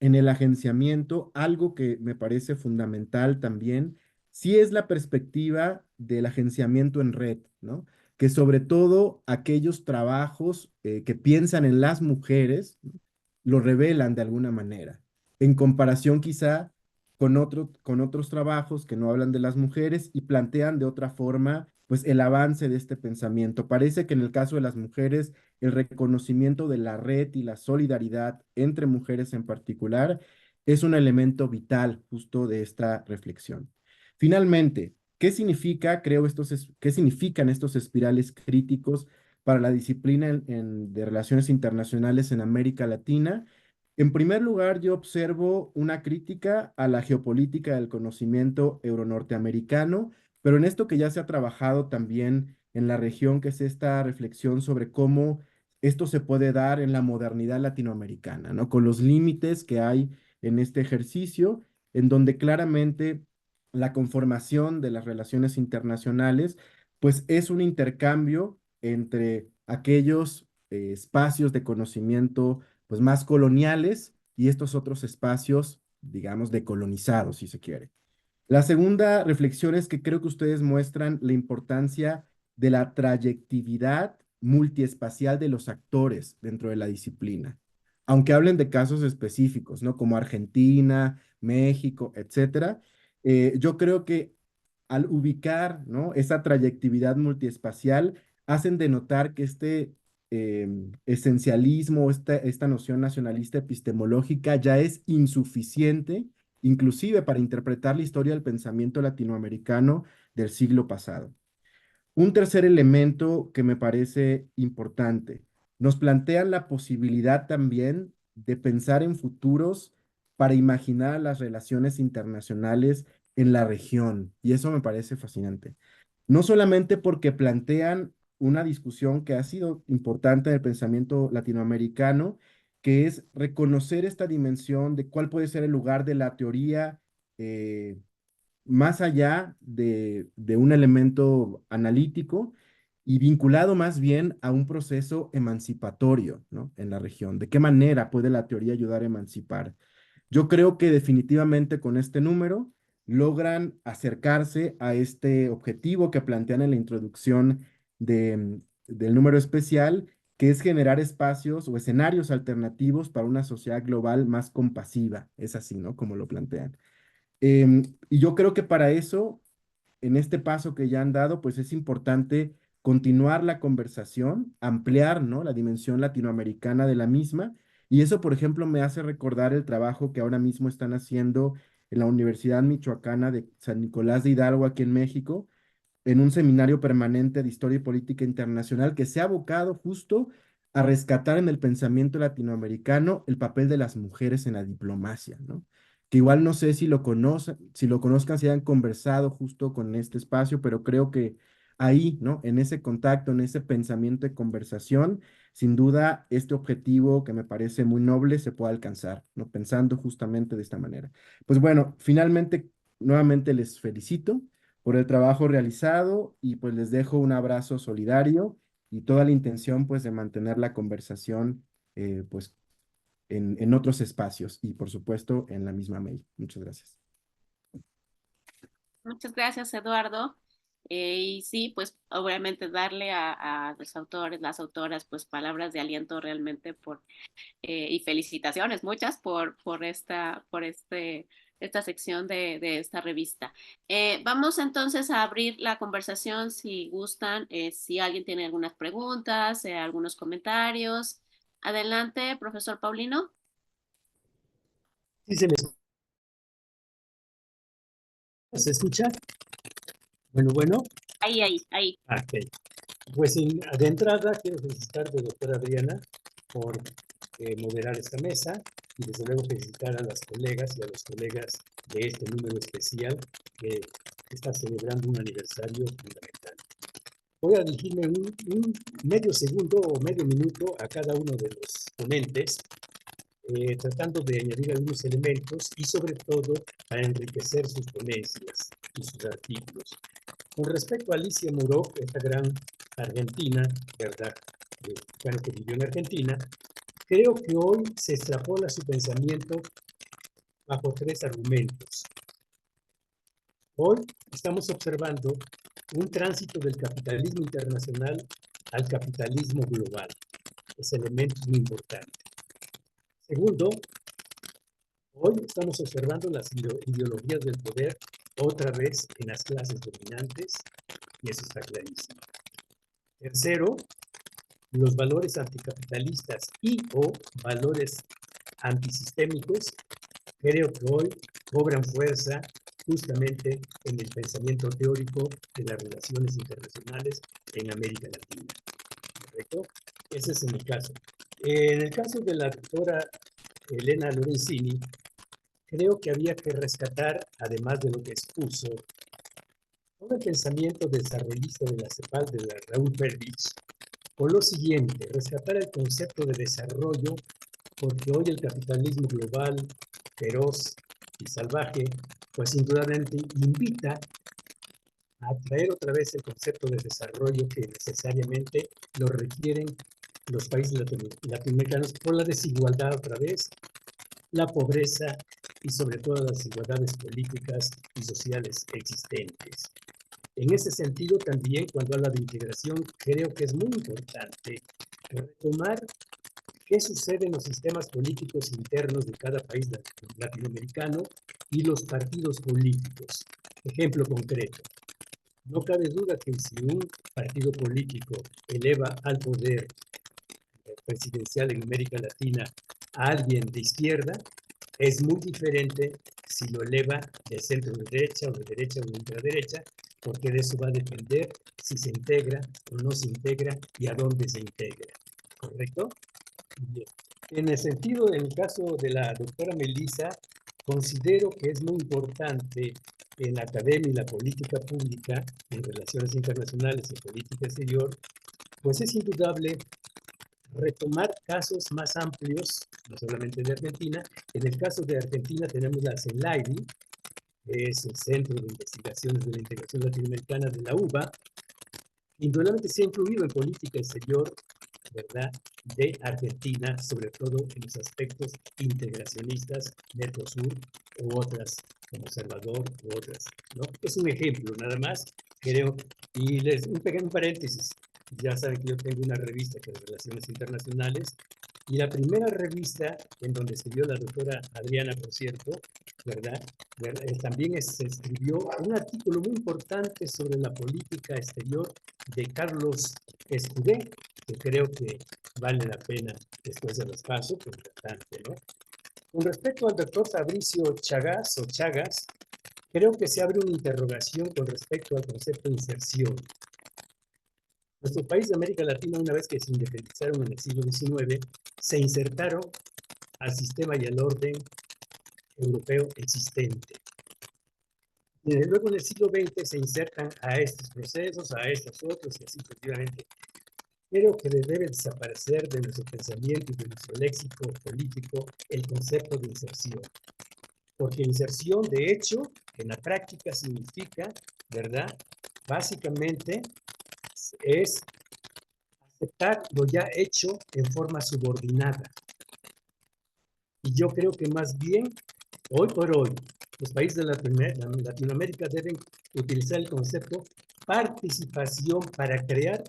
en el agenciamiento, algo que me parece fundamental también, sí es la perspectiva del agenciamiento en red, ¿no? Que sobre todo aquellos trabajos que piensan en las mujeres, ¿no? Lo revelan de alguna manera, en comparación quizá con otros trabajos que no hablan de las mujeres y plantean de otra forma, pues el avance de este pensamiento. Parece que en el caso de las mujeres, el reconocimiento de la red y la solidaridad entre mujeres en particular es un elemento vital justo de esta reflexión. Finalmente, ¿qué significa, creo, qué significan estos espirales críticos para la disciplina de relaciones internacionales en América Latina? En primer lugar, yo observo una crítica a la geopolítica del conocimiento euronorteamericano, pero en esto que ya se ha trabajado también en la región, que es esta reflexión sobre cómo esto se puede dar en la modernidad latinoamericana, ¿no? Con los límites que hay en este ejercicio, en donde claramente la conformación de las relaciones internacionales, pues es un intercambio entre aquellos espacios de conocimiento pues más coloniales y estos otros espacios, digamos, decolonizados, si se quiere. La segunda reflexión es que creo que ustedes muestran la importancia de la trayectividad multiespacial de los actores dentro de la disciplina. Aunque hablen de casos específicos, ¿no? Como Argentina, México, etcétera, yo creo que al ubicar, ¿no? Esa trayectividad multiespacial, hacen denotar que este esencialismo, esta noción nacionalista epistemológica ya es insuficiente, inclusive para interpretar la historia del pensamiento latinoamericano del siglo pasado. Un tercer elemento que me parece importante, nos plantean la posibilidad también de pensar en futuros para imaginar las relaciones internacionales en la región, y eso me parece fascinante. No solamente porque plantean una discusión que ha sido importante en el pensamiento latinoamericano, que es reconocer esta dimensión de cuál puede ser el lugar de la teoría más allá de un elemento analítico y vinculado más bien a un proceso emancipatorio, ¿no? En la región. ¿De qué manera puede la teoría ayudar a emancipar? Yo creo que definitivamente con este número logran acercarse a este objetivo que plantean en la introducción del número especial, que es generar espacios o escenarios alternativos para una sociedad global más compasiva. Es así, ¿no? Como lo plantean. Y yo creo que para eso, en este paso que ya han dado, pues es importante continuar la conversación, ampliar, ¿no? La dimensión latinoamericana de la misma. Y eso, por ejemplo, me hace recordar el trabajo que ahora mismo están haciendo en la Universidad Michoacana de San Nicolás de Hidalgo, aquí en México, en un seminario permanente de historia y política internacional que se ha abocado justo a rescatar en el pensamiento latinoamericano el papel de las mujeres en la diplomacia, ¿no? Que igual no sé si lo conozcan, si han conversado justo con este espacio, pero creo que ahí, ¿no? En ese contacto, en ese pensamiento de conversación, sin duda este objetivo que me parece muy noble se puede alcanzar, ¿no? Pensando justamente de esta manera. Pues bueno, finalmente, nuevamente les felicito por el trabajo realizado y pues les dejo un abrazo solidario y toda la intención pues de mantener la conversación pues en otros espacios y por supuesto en la misma mail. Muchas gracias. Muchas gracias, Eduardo. Y sí, pues obviamente darle a los autores, las autoras, pues palabras de aliento realmente y felicitaciones, muchas esta sección de esta revista. Vamos entonces a abrir la conversación si gustan, si alguien tiene algunas preguntas, algunos comentarios. Adelante, profesor Paulino. Sí, ¿se escucha? Bueno. Ahí. Ok. Pues de entrada quiero felicitarte, doctora Adriana, por moderar esta mesa y desde luego felicitar a las colegas y a los colegas de este número especial que está celebrando un aniversario fundamental. Voy a dirigirme un medio segundo o medio minuto a cada uno de los ponentes, tratando de añadir algunos elementos y sobre todo para enriquecer sus ponencias y sus artículos. Con respecto a Alicia Muró, esta gran argentina, ¿verdad? Que vivió en Argentina, creo que hoy se extrapola su pensamiento bajo tres argumentos. Hoy estamos observando un tránsito del capitalismo internacional al capitalismo global. Ese elemento es muy importante. Segundo, hoy estamos observando las ideologías del poder otra vez en las clases dominantes y eso está clarísimo. Tercero, los valores anticapitalistas y o valores antisistémicos creo que hoy cobran fuerza justamente en el pensamiento teórico de las relaciones internacionales en América Latina. ¿Correcto? Ese es en mi caso. En el caso de la doctora Elena Lorenzini, creo que había que rescatar, además de lo que expuso, todo el pensamiento desarrollista de la CEPAL, de la Raúl Perdich, con lo siguiente: rescatar el concepto de desarrollo, porque hoy el capitalismo global, feroz y salvaje, pues indudablemente invita a traer otra vez el concepto de desarrollo que necesariamente lo requieren los países latinoamericanos por la desigualdad otra vez, la pobreza y sobre todo las desigualdades políticas y sociales existentes. En ese sentido, también cuando habla de integración, creo que es muy importante retomar qué sucede en los sistemas políticos internos de cada país latinoamericano y los partidos políticos. Ejemplo concreto: no cabe duda que si un partido político eleva al poder presidencial en América Latina a alguien de izquierda, es muy diferente si lo eleva de centro de derecha o de derecha o de ultraderecha, porque de eso va a depender si se integra o no se integra y a dónde se integra. ¿Correcto? Bien. En el sentido, en el caso de la doctora Melissa, considero que es muy importante en la academia y la política pública, en relaciones internacionales y política exterior, pues es indudable retomar casos más amplios, no solamente de Argentina. En el caso de Argentina tenemos la CELAIDI, que es el Centro de Investigaciones de la Integración Latinoamericana de la UBA, indudablemente se ha incluido en política exterior, ¿verdad?, de Argentina, sobre todo en los aspectos integracionistas, Mercosur u otras, como Salvador u otras, ¿no? Es un ejemplo nada más, creo, y un pequeño paréntesis. Ya saben que yo tengo una revista que es Relaciones Internacionales, y la primera revista en donde escribió la doctora Adriana, por cierto, ¿verdad? También se escribió un artículo muy importante sobre la política exterior de Carlos Escudé, que creo que vale la pena después de los pasos, por importante, ¿no? Con respecto al doctor Fabricio Chagas, creo que se abre una interrogación con respecto al concepto de inserción. Nuestros países de América Latina, una vez que se independizaron en el siglo XIX, se insertaron al sistema y al orden europeo existente. Y luego en el siglo XX se insertan a estos procesos, a estos otros, y así sucesivamente. Creo que debe desaparecer de nuestro pensamiento y de nuestro léxico político el concepto de inserción. Porque inserción, de hecho, en la práctica significa, ¿verdad?, básicamente es aceptar lo ya hecho en forma subordinada. Y yo creo que más bien, hoy por hoy, los países de Latinoamérica deben utilizar el concepto participación para crear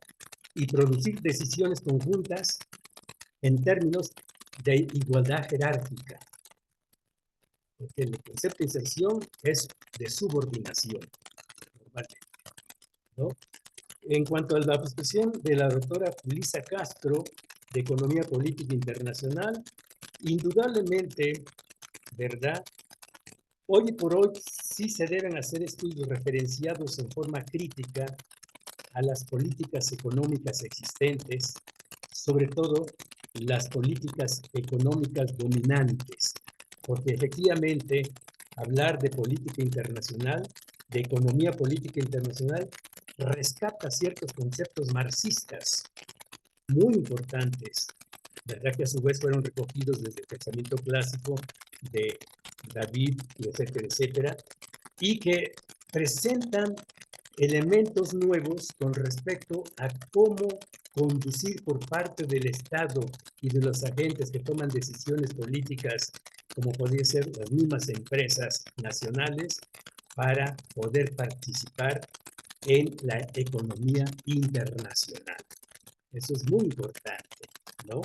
y producir decisiones conjuntas en términos de igualdad jerárquica. Porque el concepto de inserción es de subordinación, normalmente, ¿no? En cuanto a la expresión de la doctora Julissa Castro de Economía Política Internacional, indudablemente, ¿verdad?, hoy por hoy sí se deben hacer estudios referenciados en forma crítica a las políticas económicas existentes, sobre todo las políticas económicas dominantes, porque efectivamente hablar de política internacional, de economía política internacional, rescata ciertos conceptos marxistas muy importantes, ¿verdad?, que a su vez fueron recogidos desde el pensamiento clásico de David, etcétera, etcétera, y que presentan elementos nuevos con respecto a cómo conducir por parte del Estado y de los agentes que toman decisiones políticas, como podrían ser las mismas empresas nacionales, para poder participar en la economía internacional. Eso es muy importante, ¿no?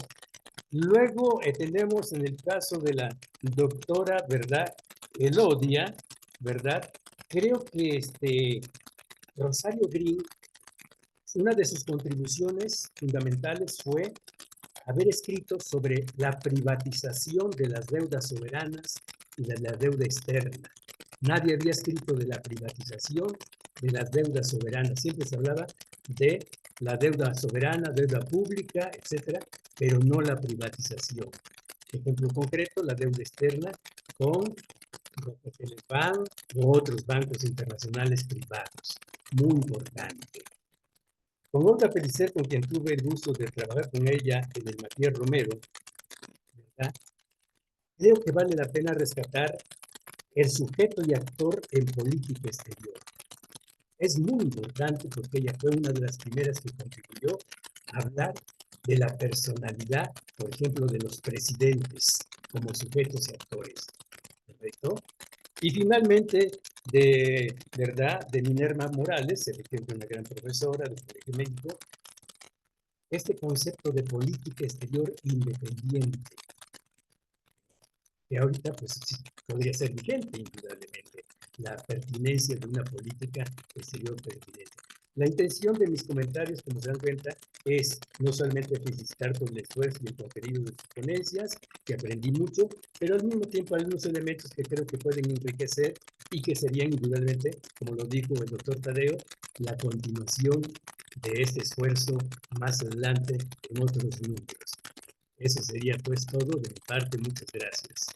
Luego tenemos en el caso de la doctora, ¿verdad?, Elodia, ¿verdad? Creo que Rosario Green, una de sus contribuciones fundamentales fue haber escrito sobre la privatización de las deudas soberanas y de la deuda externa. Nadie había escrito de la privatización de las deudas soberanas. Siempre se hablaba de la deuda soberana, deuda pública, etcétera, pero no la privatización. Ejemplo concreto, la deuda externa con Rockefeller Bank u otros bancos internacionales privados. Muy importante. Con Olga Pellicer, con quien tuve el gusto de trabajar con ella en el Matías Romero, ¿verdad? Creo que vale la pena rescatar el sujeto y actor en política exterior. Es muy importante porque ella fue una de las primeras que contribuyó a hablar de la personalidad, por ejemplo, de los presidentes como sujetos y actores. ¿Correcto? Y finalmente, de Minerva Morales, efectivamente una gran profesora del Colegio de México, este concepto de política exterior independiente, que ahorita pues sí, podría ser vigente indudablemente, la pertinencia de una política exterior pertinente. La intención de mis comentarios, como se dan cuenta, es no solamente felicitar por el esfuerzo y el contenido de sus ponencias, que aprendí mucho, pero al mismo tiempo algunos elementos que creo que pueden enriquecer y que serían indudablemente, como lo dijo el doctor Tadeo, la continuación de este esfuerzo más adelante en otros números. Eso sería pues todo de mi parte. Muchas gracias.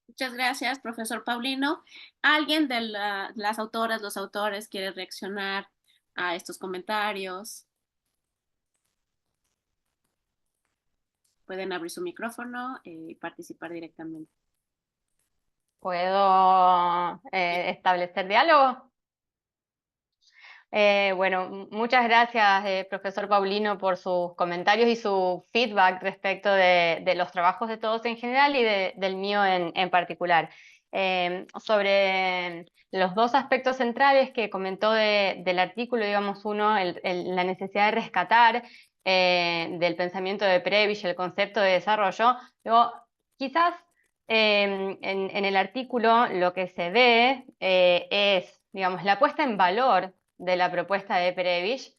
Muchas gracias, profesor Paulino. ¿Alguien de las autoras, los autores quiere reaccionar a estos comentarios? Pueden abrir su micrófono y participar directamente. ¿Puedo establecer diálogo? Bueno, muchas gracias, profesor Paulino, por sus comentarios y su feedback respecto de los trabajos de todos en general y del mío en particular. Sobre los dos aspectos centrales que comentó del artículo, digamos, uno, la necesidad de rescatar del pensamiento de Prebisch el concepto de desarrollo, luego, quizás en el artículo lo que se ve es, digamos, la puesta en valor de la propuesta de Prebisch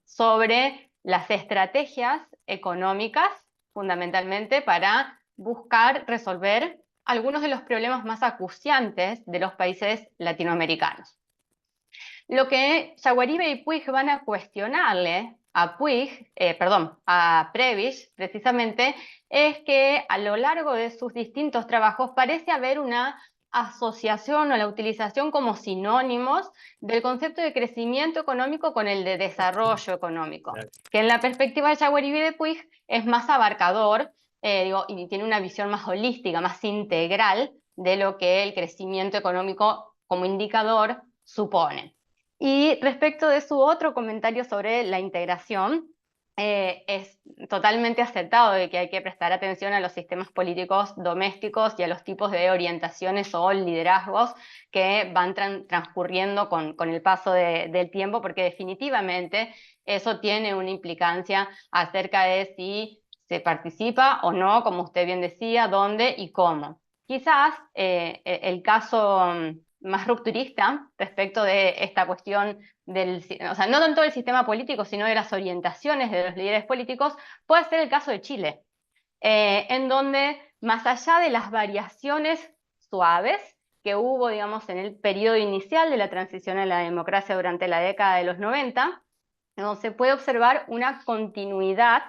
sobre las estrategias económicas, fundamentalmente, para buscar resolver algunos de los problemas más acuciantes de los países latinoamericanos. Lo que Yaguaribe y Puig van a cuestionarle a Prebisch, precisamente, es que a lo largo de sus distintos trabajos parece haber una asociación o la utilización como sinónimos del concepto de crecimiento económico con el de desarrollo económico, que en la perspectiva de Yaguaribe y de Puig es más abarcador, y tiene una visión más holística, más integral de lo que el crecimiento económico como indicador supone. Y respecto de su otro comentario sobre la integración, es totalmente acertado de que hay que prestar atención a los sistemas políticos domésticos y a los tipos de orientaciones o liderazgos que van transcurriendo con el paso del tiempo, porque definitivamente eso tiene una implicancia acerca de si se participa o no, como usted bien decía, dónde y cómo. Quizás el caso más rupturista respecto de esta cuestión o sea, no tanto del sistema político, sino de las orientaciones de los líderes políticos, puede ser el caso de Chile, en donde, más allá de las variaciones suaves que hubo, digamos, en el periodo inicial de la transición a la democracia durante la década de los 90, ¿no? Se puede observar una continuidad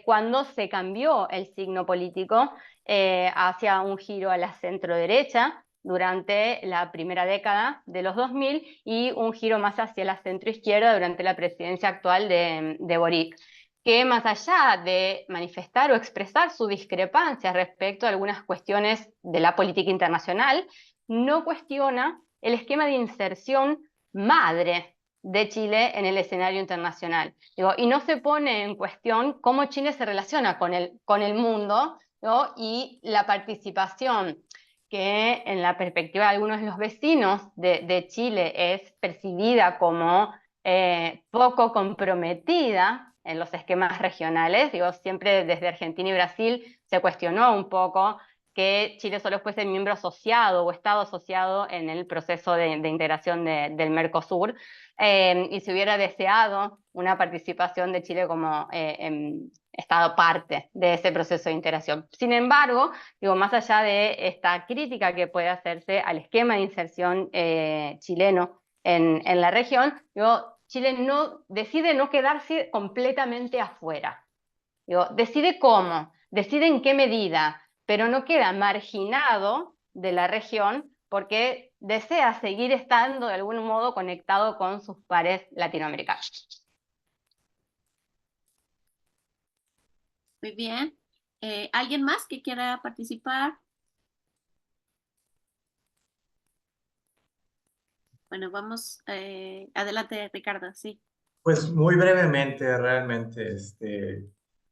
cuando se cambió el signo político hacia un giro a la centro-derecha durante la primera década de los 2000 y un giro más hacia la centro-izquierda durante la presidencia actual de Boric, que más allá de manifestar o expresar su discrepancia respecto a algunas cuestiones de la política internacional, no cuestiona el esquema de inserción madre de Chile en el escenario internacional. Y no se pone en cuestión cómo Chile se relaciona con el mundo, ¿no? Y la participación que en la perspectiva de algunos de los vecinos de Chile es percibida como poco comprometida en los esquemas regionales. Siempre desde Argentina y Brasil se cuestionó un poco que Chile solo fuese miembro asociado o estado asociado en el proceso de integración del Mercosur, y se hubiera deseado una participación de Chile como estado parte de ese proceso de integración. Sin embargo, más allá de esta crítica que puede hacerse al esquema de inserción chileno en la región, Chile decide no quedarse completamente afuera. Digo, decide cómo, decide en qué medida, pero no queda marginado de la región porque desea seguir estando de algún modo conectado con sus pares latinoamericanos. Muy bien. ¿Alguien más que quiera participar? Bueno, vamos, adelante, Ricardo, sí. Pues muy brevemente, realmente,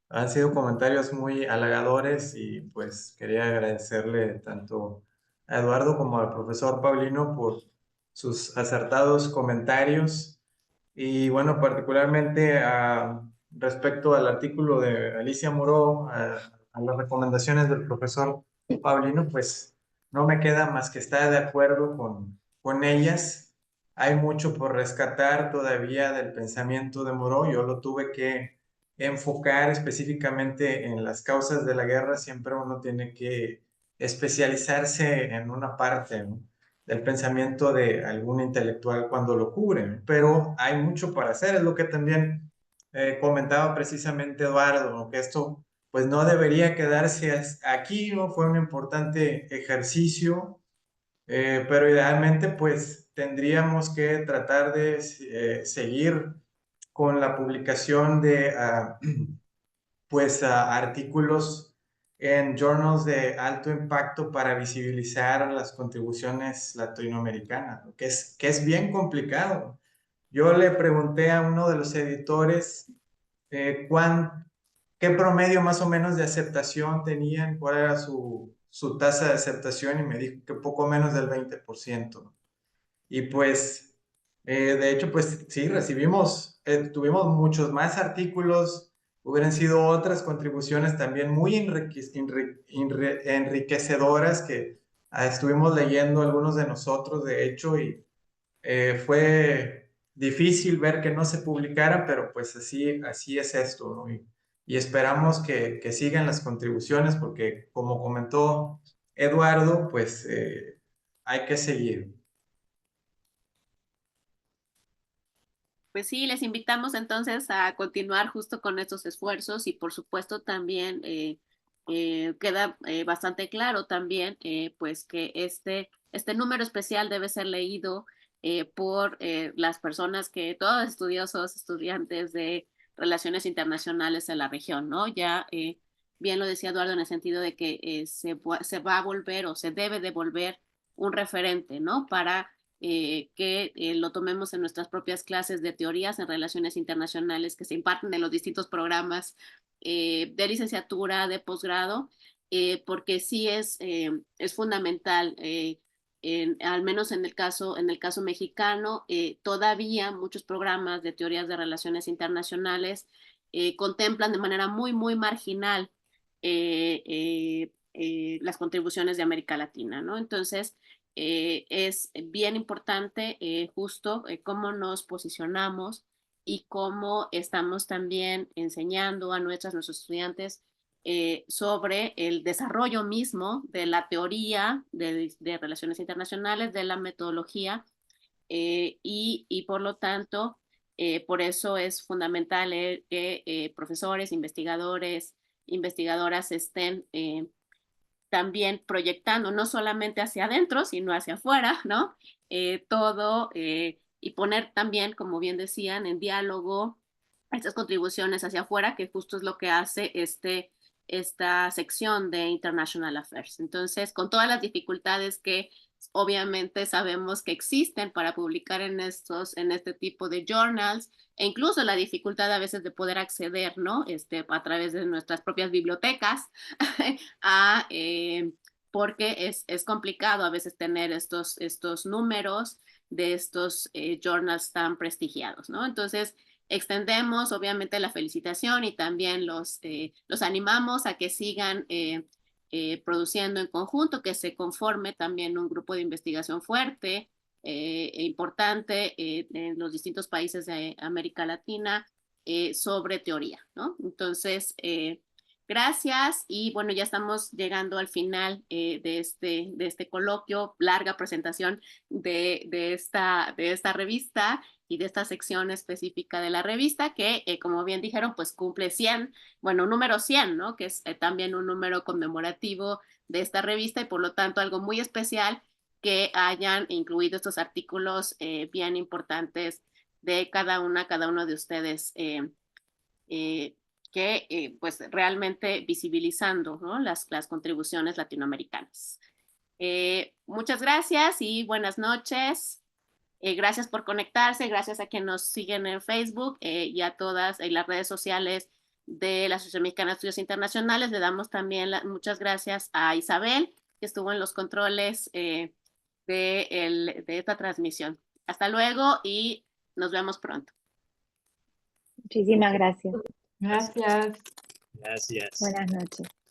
han sido comentarios muy halagadores y pues quería agradecerle tanto a Eduardo como al profesor Paulino por sus acertados comentarios y bueno, particularmente respecto al artículo de Alicia Moró, a las recomendaciones del profesor Paulino, pues no me queda más que estar de acuerdo con ellas. Hay mucho por rescatar todavía del pensamiento de Moró. Yo lo tuve que enfocar específicamente en las causas de la guerra. Siempre uno tiene que especializarse en una parte, ¿no?, del pensamiento de algún intelectual cuando lo cubren, pero hay mucho para hacer, es lo que también comentaba precisamente Eduardo, ¿no?, que esto pues no debería quedarse aquí, ¿no? Fue un importante ejercicio, pero idealmente pues tendríamos que tratar de seguir con la publicación de pues artículos en journals de alto impacto para visibilizar las contribuciones latinoamericanas, ¿no?, que es bien complicado. Yo le pregunté a uno de los editores qué promedio más o menos de aceptación tenían, cuál era su tasa de aceptación y me dijo que poco menos del 20%. Y pues, de hecho, pues sí, tuvimos muchos más artículos, hubieran sido otras contribuciones también muy enriquecedoras que estuvimos leyendo algunos de nosotros, de hecho, y fue difícil ver que no se publicaran, pero pues así es esto, ¿no? Y esperamos que sigan las contribuciones porque, como comentó Eduardo, pues hay que seguir. Pues sí, les invitamos entonces a continuar justo con estos esfuerzos y por supuesto también queda bastante claro también pues que este número especial debe ser leído por las personas todos estudiosos, estudiantes de relaciones internacionales en la región, ¿no? Ya bien lo decía Eduardo en el sentido de que se va a volver o se debe de volver un referente, ¿no? Para que lo tomemos en nuestras propias clases de teorías en relaciones internacionales que se imparten en los distintos programas de licenciatura, de posgrado, porque sí es fundamental, al menos en el caso mexicano, todavía muchos programas de teorías de relaciones internacionales contemplan de manera muy, muy marginal las contribuciones de América Latina, ¿no? Entonces, es bien importante justo cómo nos posicionamos y cómo estamos también enseñando a nuestros estudiantes sobre el desarrollo mismo de la teoría de relaciones internacionales, de la metodología y por lo tanto, por eso es fundamental que profesores, investigadores, investigadoras estén también proyectando no solamente hacia adentro, sino hacia afuera, ¿no? Todo y poner también, como bien decían, en diálogo estas contribuciones hacia afuera, que justo es lo que hace esta sección de International Affairs. Entonces, con todas las dificultades que obviamente sabemos que existen para publicar en este tipo de journals, e incluso la dificultad a veces de poder acceder, ¿no? A través de nuestras propias bibliotecas, porque es complicado a veces tener estos números de estos journals tan prestigiados, ¿no? Entonces, extendemos obviamente la felicitación y también los animamos a que sigan produciendo en conjunto, que se conforme también un grupo de investigación fuerte e importante en los distintos países de América Latina sobre teoría, ¿no? Entonces, Gracias y bueno, ya estamos llegando al final de este coloquio, larga presentación de esta revista y de esta sección específica de la revista que, como bien dijeron, pues cumple 100, bueno, un número 100, ¿no? Que es también un número conmemorativo de esta revista y por lo tanto algo muy especial que hayan incluido estos artículos bien importantes de cada uno de ustedes. Que pues realmente visibilizando, ¿no? las contribuciones latinoamericanas. Muchas gracias y buenas noches. Gracias por conectarse, gracias a quienes nos siguen en Facebook y a todas las redes sociales de la Asociación Mexicana de Estudios Internacionales. Le damos también muchas gracias a Isabel, que estuvo en los controles de esta transmisión. Hasta luego y nos vemos pronto. Muchísimas gracias. Gracias. Gracias. Buenas noches.